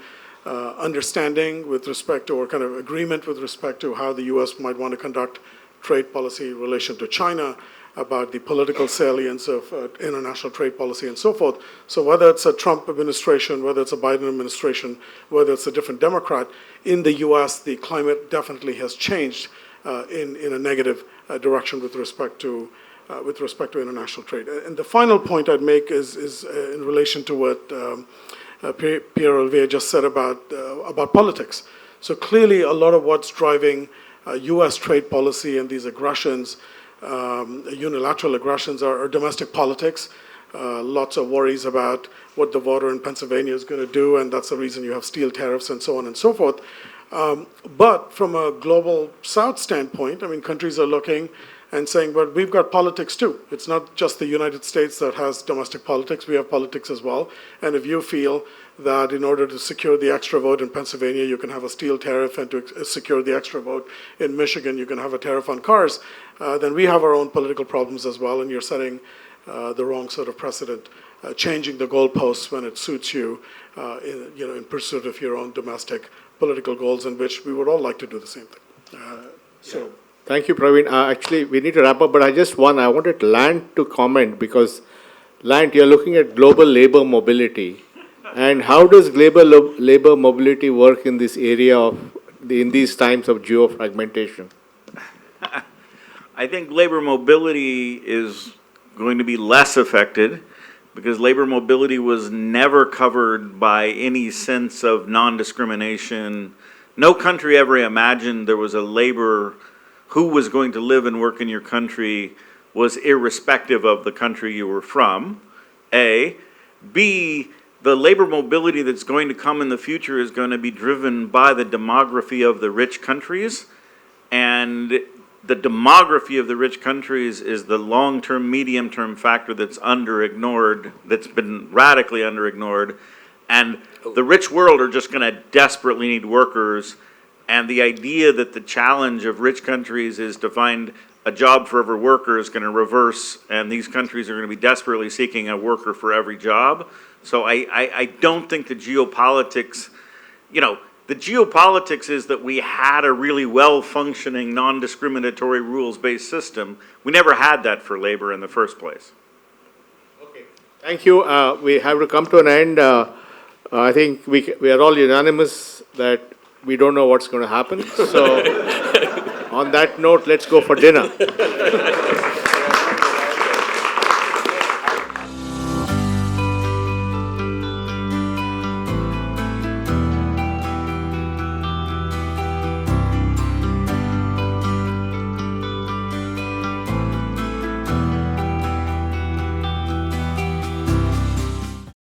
understanding with respect to, or kind of agreement with respect to how the U.S. might want to conduct trade policy in relation to China. about the political salience of international trade policy and so forth. So whether it's a Trump administration, whether it's a Biden administration, whether it's a different Democrat, in the US, the climate definitely has changed in a negative direction with respect to international trade. And the final point I'd make is in relation to what Pierre-Olivier just said about politics. So clearly a lot of what's driving US trade policy and these aggressions, unilateral aggressions, are domestic politics. Lots of worries about what the voter in Pennsylvania is going to do, and that's the reason you have steel tariffs and so on and so forth. But from a global South standpoint, I mean, countries are looking and saying, but we've got politics too. It's not just the United States that has domestic politics, we have politics as well. And if you feel that in order to secure the extra vote in Pennsylvania, you can have a steel tariff, and to secure the extra vote in Michigan, you can have a tariff on cars, then we have our own political problems as well, and you're setting the wrong sort of precedent, changing the goalposts when it suits you, in pursuit of your own domestic political goals, in which we would all like to do the same thing. Thank you, Pravin. Actually, we need to wrap up, but I wanted Lant to comment, because Lant, you're looking at global labor mobility. And how does global labor mobility work in this area in these times of geo-fragmentation? I think labor mobility is going to be less affected, because labor mobility was never covered by any sense of non-discrimination. No country ever imagined there was a labor who was going to live and work in your country was irrespective of the country you were from, A. B, the labor mobility that's going to come in the future is going to be driven by the demography of the rich countries, and the demography of the rich countries is the long-term, medium-term factor that's under-ignored, that's been radically under-ignored, and the rich world are just going to desperately need workers. And the idea that the challenge of rich countries is to find a job for every worker is going to reverse, and these countries are going to be desperately seeking a worker for every job. So I don't think the geopolitics, the geopolitics is that we had a really well-functioning, non-discriminatory, rules-based system. We never had that for labor in the first place. Okay, thank you. We have to come to an end. I think we are all unanimous that we don't know what's going to happen. So on that note, let's go for dinner.